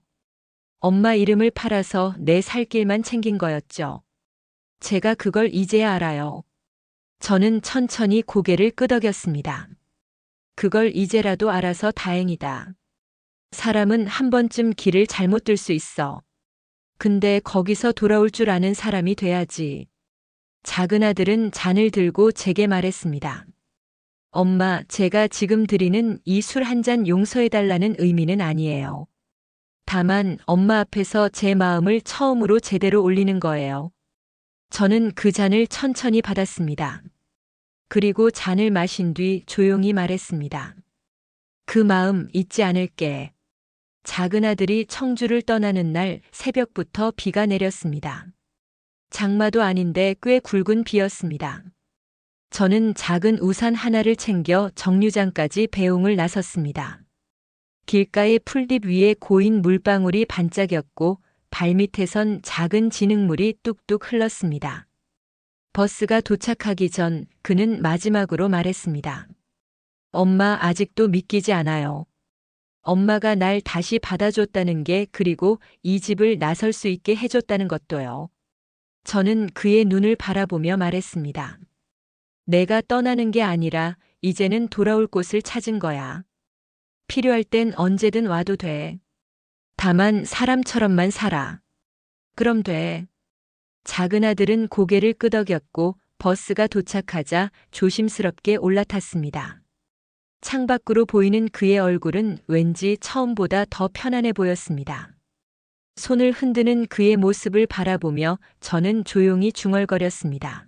엄마 이름을 팔아서 내 살 길만 챙긴 거였죠. 제가 그걸 이제야 알아요. 저는 천천히 고개를 끄덕였습니다. 그걸 이제라도 알아서 다행이다. 사람은 한 번쯤 길을 잘못 들 수 있어. 근데 거기서 돌아올 줄 아는 사람이 돼야지. 작은 아들은 잔을 들고 제게 말했습니다. 엄마, 제가 지금 드리는 이 술 한 잔 용서해달라는 의미는 아니에요. 다만 엄마 앞에서 제 마음을 처음으로 제대로 올리는 거예요. 저는 그 잔을 천천히 받았습니다. 그리고 잔을 마신 뒤 조용히 말했습니다. 그 마음 잊지 않을게. 작은 아들이 청주를 떠나는 날 새벽부터 비가 내렸습니다. 장마도 아닌데 꽤 굵은 비였습니다. 저는 작은 우산 하나를 챙겨 정류장까지 배웅을 나섰습니다. 길가의 풀잎 위에 고인 물방울이 반짝였고 발밑에선 작은 진흙물이 뚝뚝 흘렀습니다. 버스가 도착하기 전 그는 마지막으로 말했습니다. 엄마, 아직도 믿기지 않아요. 엄마가 날 다시 받아줬다는 게, 그리고 이 집을 나설 수 있게 해줬다는 것도요. 저는 그의 눈을 바라보며 말했습니다. 내가 떠나는 게 아니라 이제는 돌아올 곳을 찾은 거야. 필요할 땐 언제든 와도 돼. 다만 사람처럼만 살아. 그럼 돼. 작은 아들은 고개를 끄덕였고 버스가 도착하자 조심스럽게 올라탔습니다. 창밖으로 보이는 그의 얼굴은 왠지 처음보다 더 편안해 보였습니다. 손을 흔드는 그의 모습을 바라보며 저는 조용히 중얼거렸습니다.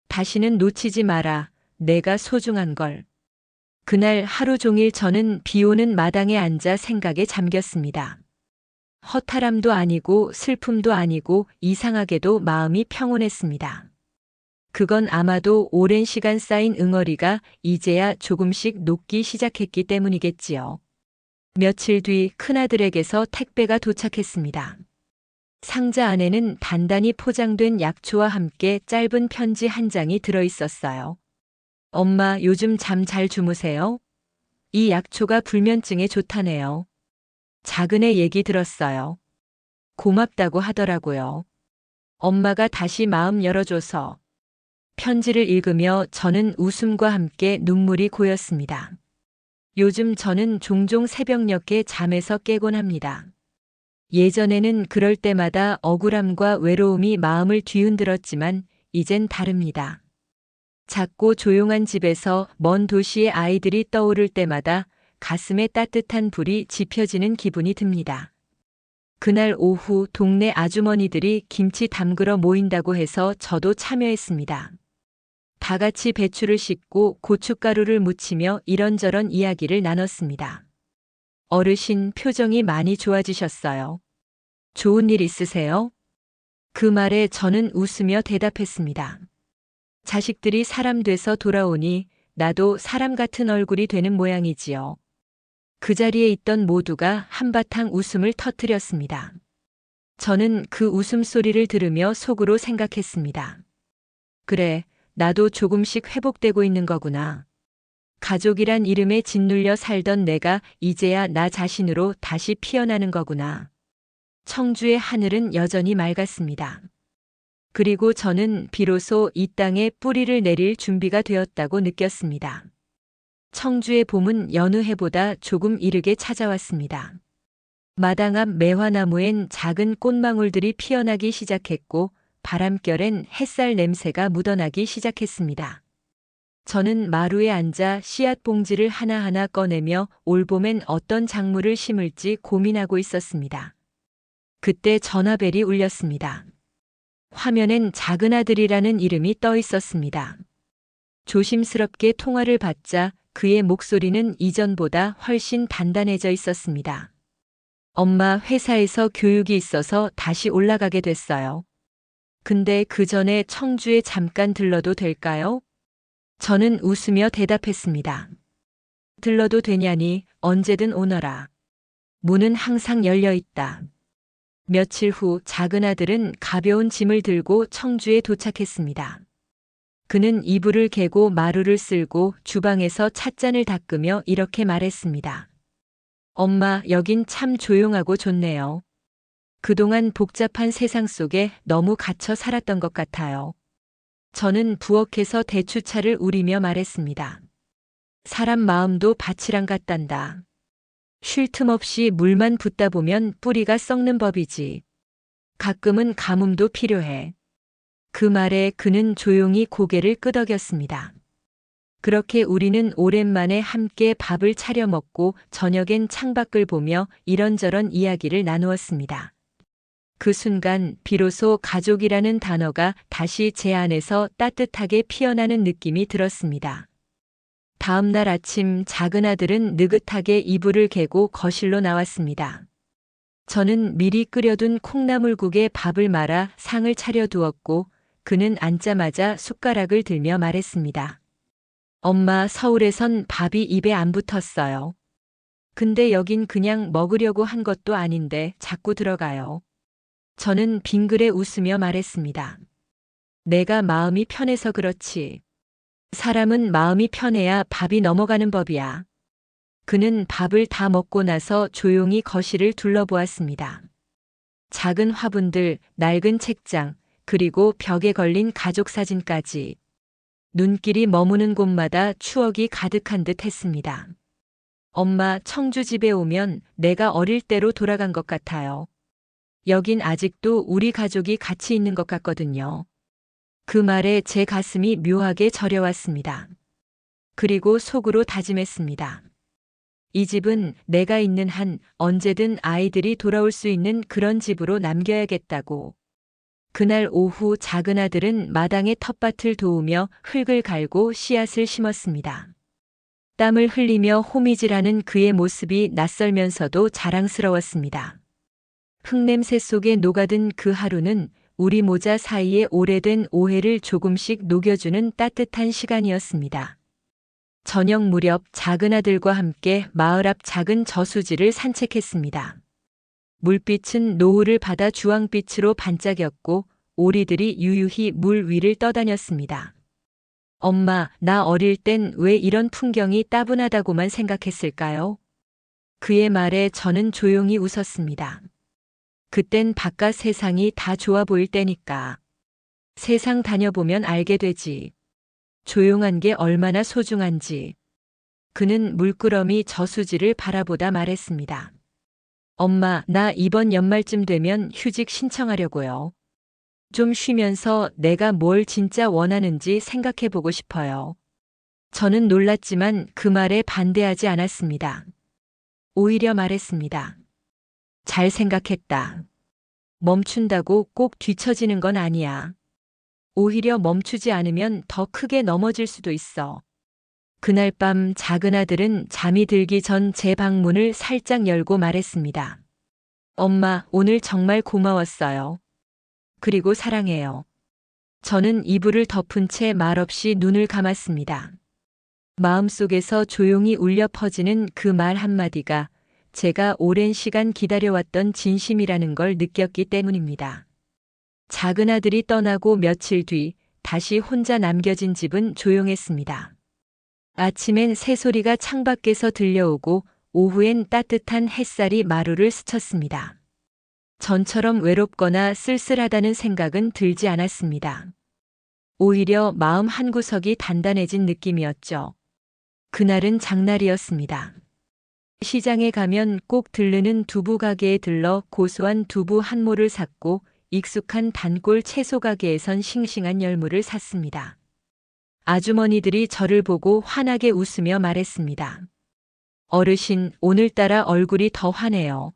다시는 놓치지 마라. 내가 소중한 걸. 그날 하루 종일 저는 비 오는 마당에 앉아 생각에 잠겼습니다. 허탈함도 아니고 슬픔도 아니고 이상하게도 마음이 평온했습니다. 그건 아마도 오랜 시간 쌓인 응어리가 이제야 조금씩 녹기 시작했기 때문이겠지요. 며칠 뒤 큰아들에게서 택배가 도착했습니다. 상자 안에는 단단히 포장된 약초와 함께 짧은 편지 한 장이 들어 있었어요. 엄마, 요즘 잠 잘 주무세요? 이 약초가 불면증에 좋다네요. 작은 애 얘기 들었어요. 고맙다고 하더라고요. 엄마가 다시 마음 열어줘서. 편지를 읽으며 저는 웃음과 함께 눈물이 고였습니다. 요즘 저는 종종 새벽녘에 잠에서 깨곤 합니다. 예전에는 그럴 때마다 억울함과 외로움이 마음을 뒤흔들었지만 이젠 다릅니다. 작고 조용한 집에서 먼 도시의 아이들이 떠오를 때마다 가슴에 따뜻한 불이 지펴지는 기분이 듭니다. 그날 오후 동네 아주머니들이 김치 담그러 모인다고 해서 저도 참여했습니다. 다 같이 배추를 씻고 고춧가루를 무치며 이런저런 이야기를 나눴습니다. 어르신 표정이 많이 좋아지셨어요. 좋은 일 있으세요? 그 말에 저는 웃으며 대답했습니다. 자식들이 사람 돼서 돌아오니 나도 사람 같은 얼굴이 되는 모양이지요. 그 자리에 있던 모두가 한바탕 웃음을 터뜨렸습니다. 저는 그 웃음소리를 들으며 속으로 생각했습니다. 그래, 나도 조금씩 회복되고 있는 거구나. 가족이란 이름에 짓눌려 살던 내가 이제야 나 자신으로 다시 피어나는 거구나. 청주의 하늘은 여전히 맑았습니다. 그리고 저는 비로소 이 땅에 뿌리를 내릴 준비가 되었다고 느꼈습니다. 청주의 봄은 여느 해보다 조금 이르게 찾아왔습니다. 마당 앞 매화나무엔 작은 꽃망울들이 피어나기 시작했고 바람결엔 햇살 냄새가 묻어나기 시작했습니다. 저는 마루에 앉아 씨앗 봉지를 하나하나 꺼내며 올봄엔 어떤 작물을 심을지 고민하고 있었습니다. 그때 전화벨이 울렸습니다. 화면엔 작은 아들이라는 이름이 떠 있었습니다. 조심스럽게 통화를 받자 그의 목소리는 이전보다 훨씬 단단해져 있었습니다. 엄마, 회사에서 교육이 있어서 다시 올라가게 됐어요. 근데 그 전에 청주에 잠깐 들러도 될까요? 저는 웃으며 대답했습니다. 들러도 되냐니 언제든 오너라. 문은 항상 열려 있다. 며칠 후 작은 아들은 가벼운 짐을 들고 청주에 도착했습니다. 그는 이불을 개고 마루를 쓸고 주방에서 찻잔을 닦으며 이렇게 말했습니다. 엄마, 여긴 참 조용하고 좋네요. 그동안 복잡한 세상 속에 너무 갇혀 살았던 것 같아요. 저는 부엌에서 대추차를 우리며 말했습니다. 사람 마음도 밭이랑 같단다. 쉴 틈 없이 물만 붓다 보면 뿌리가 썩는 법이지. 가끔은 가뭄도 필요해. 그 말에 그는 조용히 고개를 끄덕였습니다. 그렇게 우리는 오랜만에 함께 밥을 차려 먹고 저녁엔 창밖을 보며 이런저런 이야기를 나누었습니다. 그 순간 비로소 가족이라는 단어가 다시 제 안에서 따뜻하게 피어나는 느낌이 들었습니다. 다음 날 아침 작은 아들은 느긋하게 이불을 개고 거실로 나왔습니다. 저는 미리 끓여둔 콩나물국에 밥을 말아 상을 차려두었고 그는 앉자마자 숟가락을 들며 말했습니다. 엄마, 서울에선 밥이 입에 안 붙었어요. 근데 여긴 그냥 먹으려고 한 것도 아닌데 자꾸 들어가요. 저는 빙그레 웃으며 말했습니다. 내가 마음이 편해서 그렇지. 사람은 마음이 편해야 밥이 넘어가는 법이야. 그는 밥을 다 먹고 나서 조용히 거실을 둘러보았습니다. 작은 화분들, 낡은 책장, 그리고 벽에 걸린 가족 사진까지. 눈길이 머무는 곳마다 추억이 가득한 듯 했습니다. 엄마, 청주 집에 오면 내가 어릴 때로 돌아간 것 같아요. 여긴 아직도 우리 가족이 같이 있는 것 같거든요. 그 말에 제 가슴이 묘하게 저려왔습니다. 그리고 속으로 다짐했습니다. 이 집은 내가 있는 한 언제든 아이들이 돌아올 수 있는 그런 집으로 남겨야겠다고. 그날 오후 작은 아들은 마당에 텃밭을 도우며 흙을 갈고 씨앗을 심었습니다. 땀을 흘리며 호미질하는 그의 모습이 낯설면서도 자랑스러웠습니다. 흙냄새 속에 녹아든 그 하루는 우리 모자 사이에 오래된 오해를 조금씩 녹여주는 따뜻한 시간이었습니다. 저녁 무렵 작은 아들과 함께 마을 앞 작은 저수지를 산책했습니다. 물빛은 노을을 받아 주황빛으로 반짝였고 오리들이 유유히 물 위를 떠다녔습니다. 엄마, 나 어릴 땐 왜 이런 풍경이 따분하다고만 생각했을까요? 그의 말에 저는 조용히 웃었습니다. 그땐 바깥 세상이 다 좋아 보일 때니까. 세상 다녀보면 알게 되지. 조용한 게 얼마나 소중한지. 그는 물끄러미 저수지를 바라보다 말했습니다. 엄마, 나 이번 연말쯤 되면 휴직 신청하려고요. 좀 쉬면서 내가 뭘 진짜 원하는지 생각해 보고 싶어요. 저는 놀랐지만 그 말에 반대하지 않았습니다. 오히려 말했습니다. 잘 생각했다. 멈춘다고 꼭 뒤처지는 건 아니야. 오히려 멈추지 않으면 더 크게 넘어질 수도 있어. 그날 밤 작은 아들은 잠이 들기 전 제 방문을 살짝 열고 말했습니다. 엄마, 오늘 정말 고마웠어요. 그리고 사랑해요. 저는 이불을 덮은 채 말없이 눈을 감았습니다. 마음속에서 조용히 울려 퍼지는 그 말 한마디가 제가 오랜 시간 기다려왔던 진심이라는 걸 느꼈기 때문입니다. 작은 아들이 떠나고 며칠 뒤 다시 혼자 남겨진 집은 조용했습니다. 아침엔 새소리가 창밖에서 들려오고 오후엔 따뜻한 햇살이 마루를 스쳤습니다. 전처럼 외롭거나 쓸쓸하다는 생각은 들지 않았습니다. 오히려 마음 한구석이 단단해진 느낌이었죠. 그날은 장날이었습니다. 시장에 가면 꼭 들르는 두부 가게에 들러 고소한 두부 한 모를 샀고 익숙한 단골 채소 가게에선 싱싱한 열무를 샀습니다. 아주머니들이 저를 보고 환하게 웃으며 말했습니다. 어르신, 오늘따라 얼굴이 더 환해요.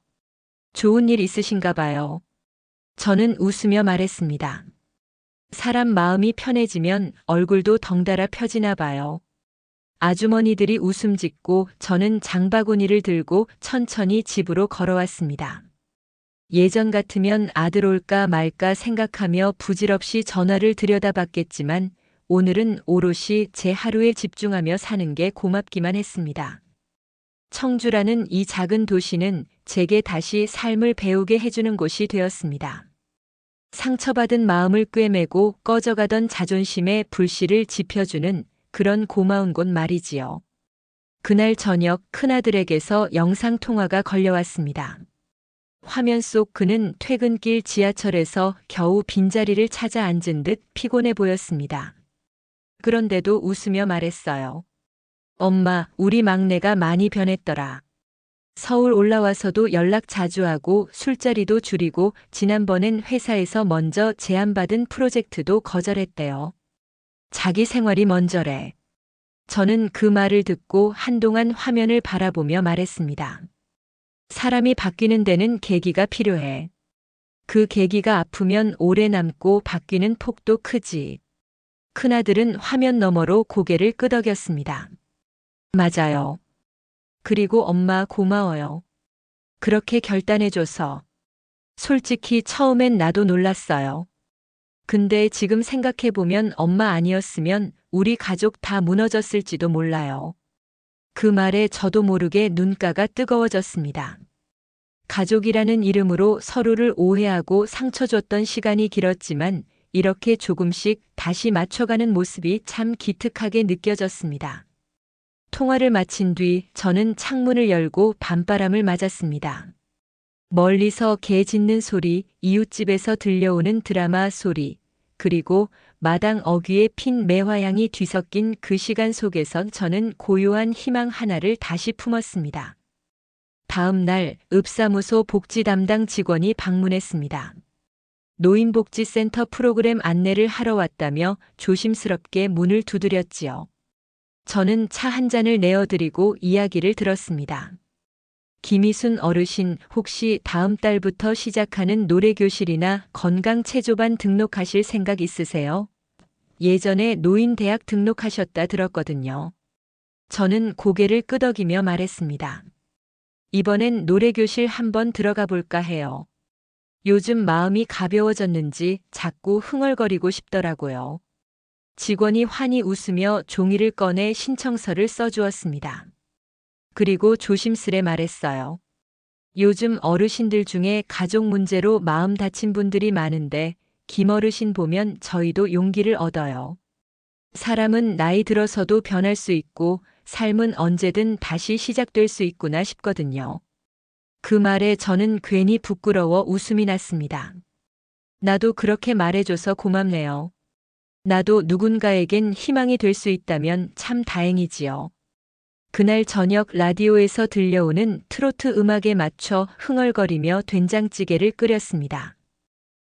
좋은 일 있으신가 봐요. 저는 웃으며 말했습니다. 사람 마음이 편해지면 얼굴도 덩달아 펴지나 봐요. 아주머니들이 웃음 짓고 저는 장바구니를 들고 천천히 집으로 걸어왔습니다. 예전 같으면 아들 올까 말까 생각하며 부질없이 전화를 들여다봤겠지만 오늘은 오롯이 제 하루에 집중하며 사는 게 고맙기만 했습니다. 청주라는 이 작은 도시는 제게 다시 삶을 배우게 해주는 곳이 되었습니다. 상처받은 마음을 꿰매고 꺼져가던 자존심의 불씨를 지펴주는 그런 고마운 곳 말이지요. 그날 저녁 큰아들에게서 영상통화가 걸려왔습니다. 화면 속 그는 퇴근길 지하철에서 겨우 빈자리를 찾아 앉은 듯 피곤해 보였습니다. 그런데도 웃으며 말했어요. 엄마, 우리 막내가 많이 변했더라. 서울 올라와서도 연락 자주 하고 술자리도 줄이고 지난번엔 회사에서 먼저 제안받은 프로젝트도 거절했대요. 자기 생활이 먼저래. 저는 그 말을 듣고 한동안 화면을 바라보며 말했습니다. 사람이 바뀌는 데는 계기가 필요해. 그 계기가 아프면 오래 남고 바뀌는 폭도 크지. 큰아들은 화면 너머로 고개를 끄덕였습니다. 맞아요. 그리고 엄마 고마워요. 그렇게 결단해줘서. 솔직히 처음엔 나도 놀랐어요. 근데 지금 생각해보면 엄마 아니었으면 우리 가족 다 무너졌을지도 몰라요. 그 말에 저도 모르게 눈가가 뜨거워졌습니다. 가족이라는 이름으로 서로를 오해하고 상처 줬던 시간이 길었지만 이렇게 조금씩 다시 맞춰가는 모습이 참 기특하게 느껴졌습니다. 통화를 마친 뒤 저는 창문을 열고 밤바람을 맞았습니다. 멀리서 개 짖는 소리, 이웃집에서 들려오는 드라마 소리, 그리고 마당 어귀에 핀 매화향이 뒤섞인 그 시간 속에선 저는 고요한 희망 하나를 다시 품었습니다. 다음 날 읍사무소 복지 담당 직원이 방문했습니다. 노인복지센터 프로그램 안내를 하러 왔다며 조심스럽게 문을 두드렸지요. 저는 차 한 잔을 내어드리고 이야기를 들었습니다. 김희순 어르신, 혹시 다음 달부터 시작하는 노래교실이나 건강체조반 등록하실 생각 있으세요? 예전에 노인대학 등록하셨다 들었거든요. 저는 고개를 끄덕이며 말했습니다. 이번엔 노래교실 한번 들어가 볼까 해요. 요즘 마음이 가벼워졌는지 자꾸 흥얼거리고 싶더라고요. 직원이 환히 웃으며 종이를 꺼내 신청서를 써주었습니다. 그리고 조심스레 말했어요. 요즘 어르신들 중에 가족 문제로 마음 다친 분들이 많은데 김어르신 보면 저희도 용기를 얻어요. 사람은 나이 들어서도 변할 수 있고 삶은 언제든 다시 시작될 수 있구나 싶거든요. 그 말에 저는 괜히 부끄러워 웃음이 났습니다. 나도 그렇게 말해줘서 고맙네요. 나도 누군가에겐 희망이 될 수 있다면 참 다행이지요. 그날 저녁 라디오에서 들려오는 트로트 음악에 맞춰 흥얼거리며 된장찌개를 끓였습니다.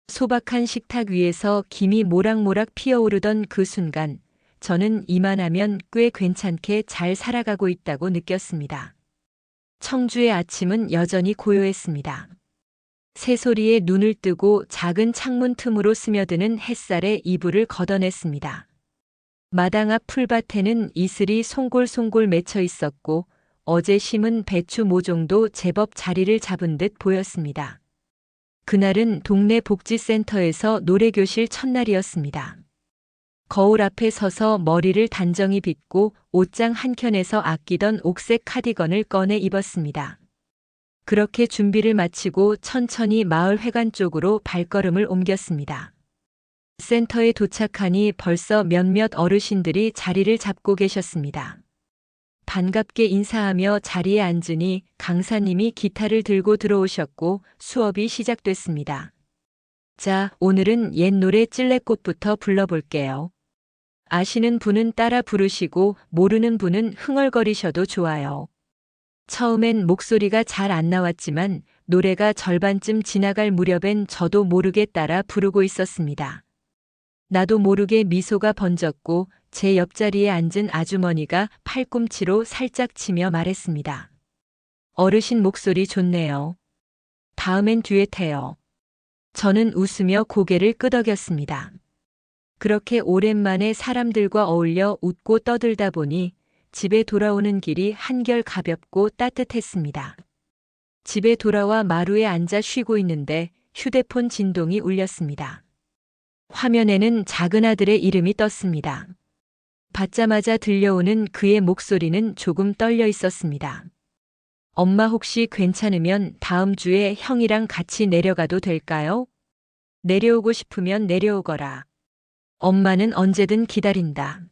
소박한 식탁 위에서 김이 모락모락 피어오르던 그 순간, 저는 이만하면 꽤 괜찮게 잘 살아가고 있다고 느꼈습니다. 청주의 아침은 여전히 고요했습니다. 새소리에 눈을 뜨고 작은 창문 틈으로 스며드는 햇살에 이불을 걷어냈습니다. 마당 앞 풀밭에는 이슬이 송골송골 맺혀 있었고 어제 심은 배추 모종도 제법 자리를 잡은 듯 보였습니다. 그날은 동네 복지센터에서 노래교실 첫날이었습니다. 거울 앞에 서서 머리를 단정히 빗고 옷장 한켠에서 아끼던 옥색 카디건을 꺼내 입었습니다. 그렇게 준비를 마치고 천천히 마을 회관 쪽으로 발걸음을 옮겼습니다. 센터에 도착하니 벌써 몇몇 어르신들이 자리를 잡고 계셨습니다. 반갑게 인사하며 자리에 앉으니 강사님이 기타를 들고 들어오셨고 수업이 시작됐습니다. 자, 오늘은 옛 노래 찔레꽃부터 불러볼게요. 아시는 분은 따라 부르시고 모르는 분은 흥얼거리셔도 좋아요. 처음엔 목소리가 잘 안 나왔지만 노래가 절반쯤 지나갈 무렵엔 저도 모르게 따라 부르고 있었습니다. 나도 모르게 미소가 번졌고 제 옆자리에 앉은 아주머니가 팔꿈치로 살짝 치며 말했습니다. 어르신 목소리 좋네요. 다음엔 듀엣해요. 저는 웃으며 고개를 끄덕였습니다. 그렇게 오랜만에 사람들과 어울려 웃고 떠들다 보니 집에 돌아오는 길이 한결 가볍고 따뜻했습니다. 집에 돌아와 마루에 앉아 쉬고 있는데 휴대폰 진동이 울렸습니다. 화면에는 작은 아들의 이름이 떴습니다. 받자마자 들려오는 그의 목소리는 조금 떨려 있었습니다. 엄마 혹시 괜찮으면 다음 주에 형이랑 같이 내려가도 될까요? 내려오고 싶으면 내려오거라. 엄마는 언제든 기다린다.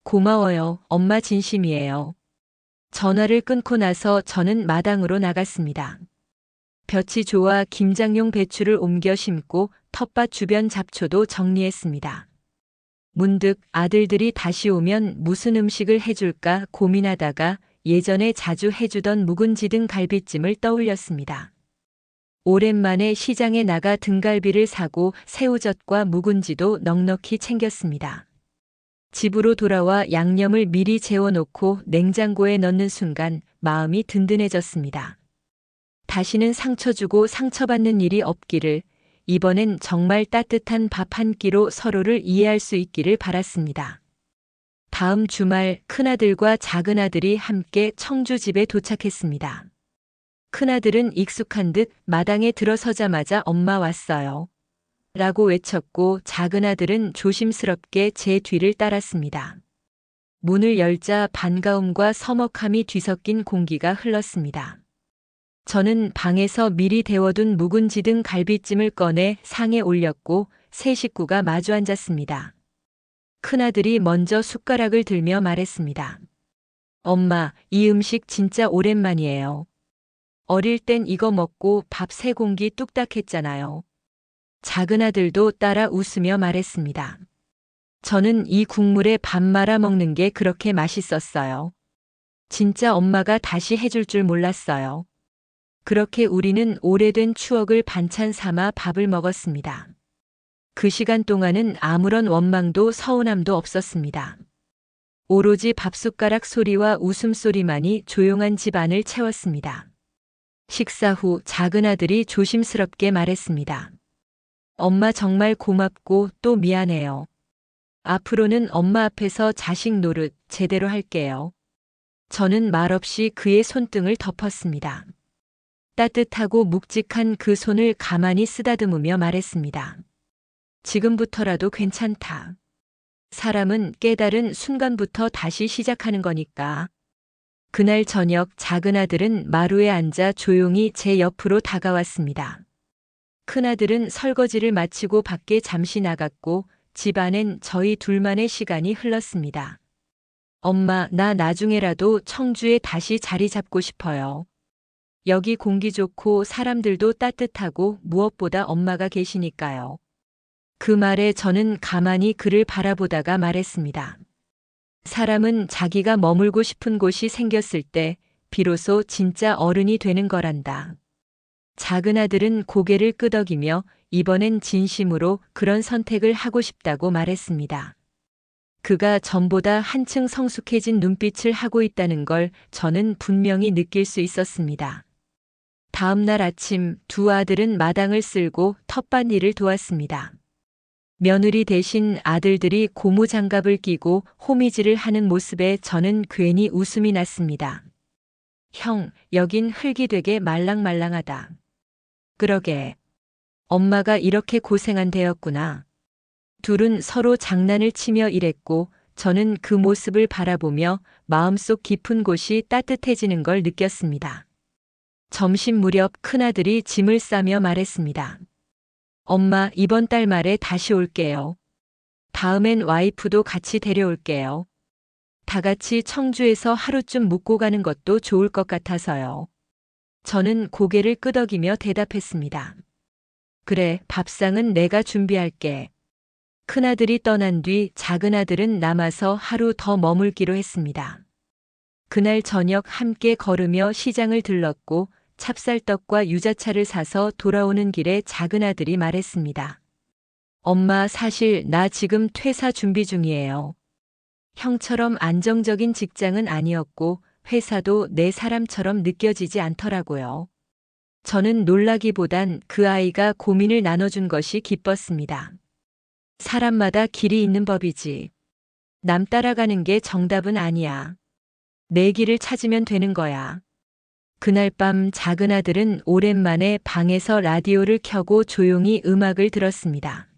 고마워요. 엄마 진심이에요. 전화를 끊고 나서 저는 마당으로 나갔습니다. 볕이 좋아 김장용 배추를 옮겨 심고 텃밭 주변 잡초도 정리했습니다. 문득 아들들이 다시 오면 무슨 음식을 해줄까 고민하다가 예전에 자주 해주던 묵은지 등 갈비찜을 떠올렸습니다. 오랜만에 시장에 나가 등갈비를 사고 새우젓과 묵은지도 넉넉히 챙겼습니다. 집으로 돌아와 양념을 미리 재워놓고 냉장고에 넣는 순간 마음이 든든해졌습니다. 다시는 상처 주고 상처받는 일이 없기를, 이번엔 정말 따뜻한 밥 한 끼로 서로를 이해할 수 있기를 바랐습니다. 다음 주말 큰아들과 작은아들이 함께 청주 집에 도착했습니다. 큰아들은 익숙한 듯 마당에 들어서자마자 엄마 왔어요. 라고 외쳤고 작은아들은 조심스럽게 제 뒤를 따랐습니다. 문을 열자 반가움과 서먹함이 뒤섞인 공기가 흘렀습니다. 저는 방에서 미리 데워둔 묵은지 등 갈비찜을 꺼내 상에 올렸고 세 식구가 마주 앉았습니다. 큰아들이 먼저 숟가락을 들며 말했습니다. 엄마, 이 음식 진짜 오랜만이에요. 어릴 땐 이거 먹고 밥 3공기 뚝딱 했잖아요. 작은아들도 따라 웃으며 말했습니다. 저는 이 국물에 밥 말아 먹는 게 그렇게 맛있었어요. 진짜 엄마가 다시 해줄 줄 몰랐어요. 그렇게 우리는 오래된 추억을 반찬 삼아 밥을 먹었습니다. 그 시간 동안은 아무런 원망도 서운함도 없었습니다. 오로지 밥숟가락 소리와 웃음소리만이 조용한 집안을 채웠습니다. 식사 후 작은아들이 조심스럽게 말했습니다. 엄마 정말 고맙고 또 미안해요. 앞으로는 엄마 앞에서 자식 노릇 제대로 할게요. 저는 말없이 그의 손등을 덮었습니다. 따뜻하고 묵직한 그 손을 가만히 쓰다듬으며 말했습니다. 지금부터라도 괜찮다. 사람은 깨달은 순간부터 다시 시작하는 거니까. 그날 저녁 작은아들은 마루에 앉아 조용히 제 옆으로 다가왔습니다. 큰아들은 설거지를 마치고 밖에 잠시 나갔고 집안엔 저희 둘만의 시간이 흘렀습니다. 엄마, 나 나중에라도 청주에 다시 자리 잡고 싶어요. 여기 공기 좋고 사람들도 따뜻하고 무엇보다 엄마가 계시니까요. 그 말에 저는 가만히 그를 바라보다가 말했습니다. 사람은 자기가 머물고 싶은 곳이 생겼을 때 비로소 진짜 어른이 되는 거란다. 작은아들은 고개를 끄덕이며 이번엔 진심으로 그런 선택을 하고 싶다고 말했습니다. 그가 전보다 한층 성숙해진 눈빛을 하고 있다는 걸 저는 분명히 느낄 수 있었습니다. 다음 날 아침 두 아들은 마당을 쓸고 텃밭 일을 도왔습니다. 며느리 대신 아들들이 고무장갑을 끼고 호미질을 하는 모습에 저는 괜히 웃음이 났습니다. 형, 여긴 흙이 되게 말랑말랑하다. 그러게. 엄마가 이렇게 고생한 데였구나. 둘은 서로 장난을 치며 일했고 저는 그 모습을 바라보며 마음속 깊은 곳이 따뜻해지는 걸 느꼈습니다. 점심 무렵 큰아들이 짐을 싸며 말했습니다. 엄마, 이번 달 말에 다시 올게요. 다음엔 와이프도 같이 데려올게요. 다 같이 청주에서 하루쯤 묵고 가는 것도 좋을 것 같아서요. 저는 고개를 끄덕이며 대답했습니다. 그래, 밥상은 내가 준비할게. 큰아들이 떠난 뒤 작은아들은 남아서 하루 더 머물기로 했습니다. 그날 저녁 함께 걸으며 시장을 들렀고 찹쌀떡과 유자차를 사서 돌아오는 길에 작은아들이 말했습니다. 엄마, 사실 나 지금 퇴사 준비 중이에요. 형처럼 안정적인 직장은 아니었고 회사도 내 사람처럼 느껴지지 않더라고요. 저는 놀라기보단 그 아이가 고민을 나눠준 것이 기뻤습니다. 사람마다 길이 있는 법이지. 남 따라가는 게 정답은 아니야. 내 길을 찾으면 되는 거야. 그날 밤 작은아들은 오랜만에 방에서 라디오를 켜고 조용히 음악을 들었습니다.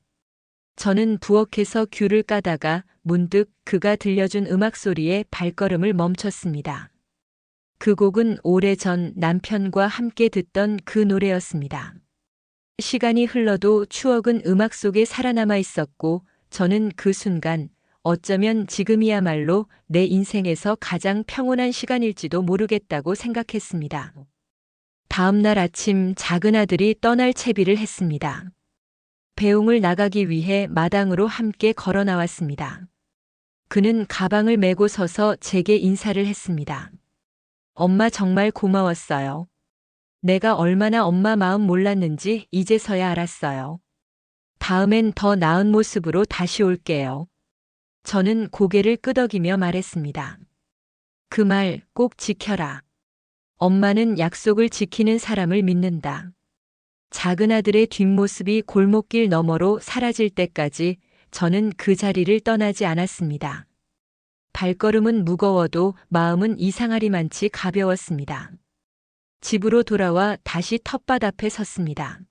저는 부엌에서 귤을 까다가 문득 그가 들려준 음악 소리에 발걸음을 멈췄습니다. 그 곡은 오래전 남편과 함께 듣던 그 노래였습니다. 시간이 흘러도 추억은 음악 속에 살아남아 있었고 저는 그 순간 어쩌면 지금이야말로 내 인생에서 가장 평온한 시간일지도 모르겠다고 생각했습니다. 다음 날 아침 작은 아들이 떠날 채비를 했습니다. 배웅을 나가기 위해 마당으로 함께 걸어 나왔습니다. 그는 가방을 메고 서서 제게 인사를 했습니다. 엄마 정말 고마웠어요. 내가 얼마나 엄마 마음 몰랐는지 이제서야 알았어요. 다음엔 더 나은 모습으로 다시 올게요. 저는 고개를 끄덕이며 말했습니다. 그 말 꼭 지켜라. 엄마는 약속을 지키는 사람을 믿는다. 작은 아들의 뒷모습이 골목길 너머로 사라질 때까지 저는 그 자리를 떠나지 않았습니다. 발걸음은 무거워도 마음은 이상하리만치 가벼웠습니다. 집으로 돌아와 다시 텃밭 앞에 섰습니다.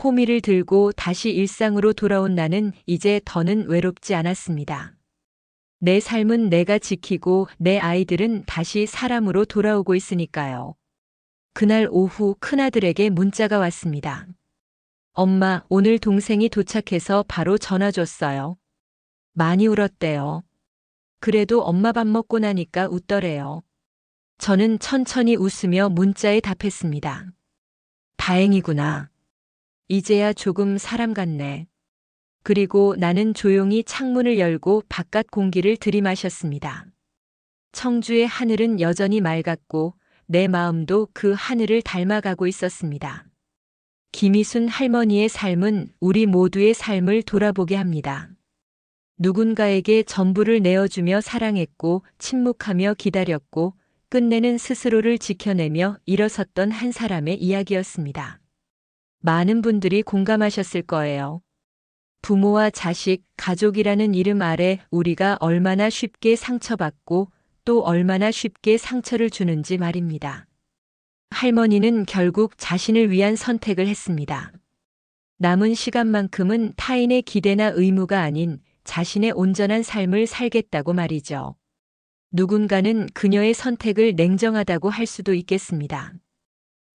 호미를 들고 다시 일상으로 돌아온 나는 이제 더는 외롭지 않았습니다. 내 삶은 내가 지키고 내 아이들은 다시 사람으로 돌아오고 있으니까요. 그날 오후 큰아들에게 문자가 왔습니다. 엄마, 오늘 동생이 도착해서 바로 전화 줬어요. 많이 울었대요. 그래도 엄마 밥 먹고 나니까 웃더래요. 저는 천천히 웃으며 문자에 답했습니다. 다행이구나. 이제야 조금 사람 같네. 그리고 나는 조용히 창문을 열고 바깥 공기를 들이마셨습니다. 청주의 하늘은 여전히 맑았고 내 마음도 그 하늘을 닮아가고 있었습니다. 김희순 할머니의 삶은 우리 모두의 삶을 돌아보게 합니다. 누군가에게 전부를 내어주며 사랑했고 침묵하며 기다렸고 끝내는 스스로를 지켜내며 일어섰던 한 사람의 이야기였습니다. 많은 분들이 공감하셨을 거예요. 부모와 자식, 가족이라는 이름 아래 우리가 얼마나 쉽게 상처받고 또 얼마나 쉽게 상처를 주는지 말입니다. 할머니는 결국 자신을 위한 선택을 했습니다. 남은 시간만큼은 타인의 기대나 의무가 아닌 자신의 온전한 삶을 살겠다고 말이죠. 누군가는 그녀의 선택을 냉정하다고 할 수도 있겠습니다.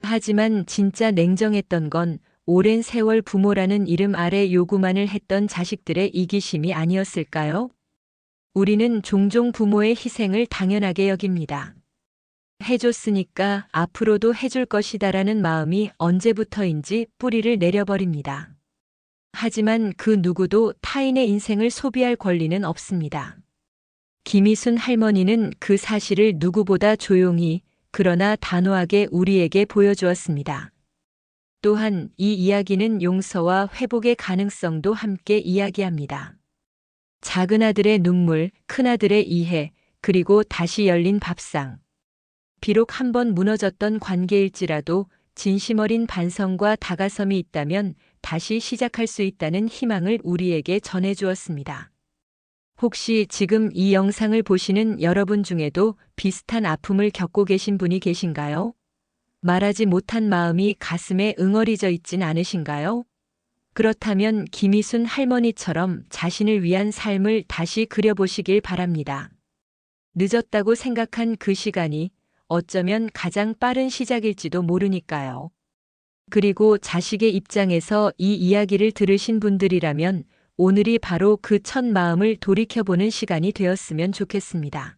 하지만 진짜 냉정했던 건 오랜 세월 부모라는 이름 아래 요구만을 했던 자식들의 이기심이 아니었을까요? 우리는 종종 부모의 희생을 당연하게 여깁니다. 해줬으니까 앞으로도 해줄 것이다라는 마음이 언제부터인지 뿌리를 내려버립니다. 하지만 그 누구도 타인의 인생을 소비할 권리는 없습니다. 김희순 할머니는 그 사실을 누구보다 조용히 그러나 단호하게 우리에게 보여주었습니다. 또한 이 이야기는 용서와 회복의 가능성도 함께 이야기합니다. 작은 아들의 눈물, 큰 아들의 이해, 그리고 다시 열린 밥상. 비록 한번 무너졌던 관계일지라도 진심 어린 반성과 다가섬이 있다면 다시 시작할 수 있다는 희망을 우리에게 전해주었습니다. 혹시 지금 이 영상을 보시는 여러분 중에도 비슷한 아픔을 겪고 계신 분이 계신가요? 말하지 못한 마음이 가슴에 응어리져 있진 않으신가요? 그렇다면 김희순 할머니처럼 자신을 위한 삶을 다시 그려보시길 바랍니다. 늦었다고 생각한 그 시간이 어쩌면 가장 빠른 시작일지도 모르니까요. 그리고 자식의 입장에서 이 이야기를 들으신 분들이라면 오늘이 바로 그 첫 마음을 돌이켜보는 시간이 되었으면 좋겠습니다.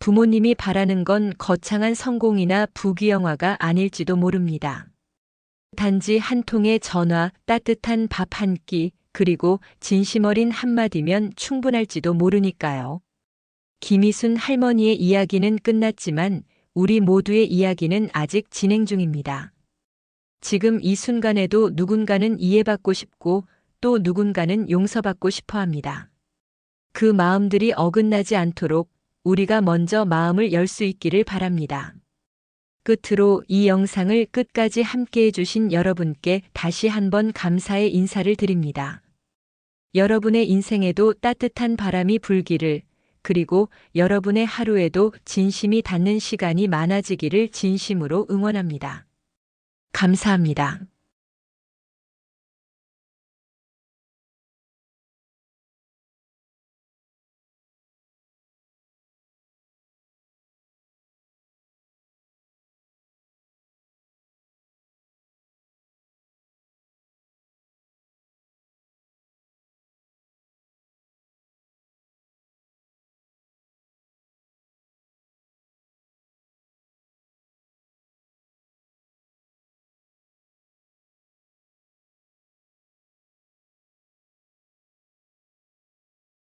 부모님이 바라는 건 거창한 성공이나 부귀영화가 아닐지도 모릅니다. 단지 한 통의 전화, 따뜻한 밥 한 끼, 그리고 진심 어린 한마디면 충분할지도 모르니까요. 김희순 할머니의 이야기는 끝났지만 우리 모두의 이야기는 아직 진행 중입니다. 지금 이 순간에도 누군가는 이해받고 싶고 또 누군가는 용서받고 싶어 합니다. 그 마음들이 어긋나지 않도록 우리가 먼저 마음을 열 수 있기를 바랍니다. 끝으로 이 영상을 끝까지 함께 해주신 여러분께 다시 한번 감사의 인사를 드립니다. 여러분의 인생에도 따뜻한 바람이 불기를, 그리고 여러분의 하루에도 진심이 닿는 시간이 많아지기를 진심으로 응원합니다. 감사합니다.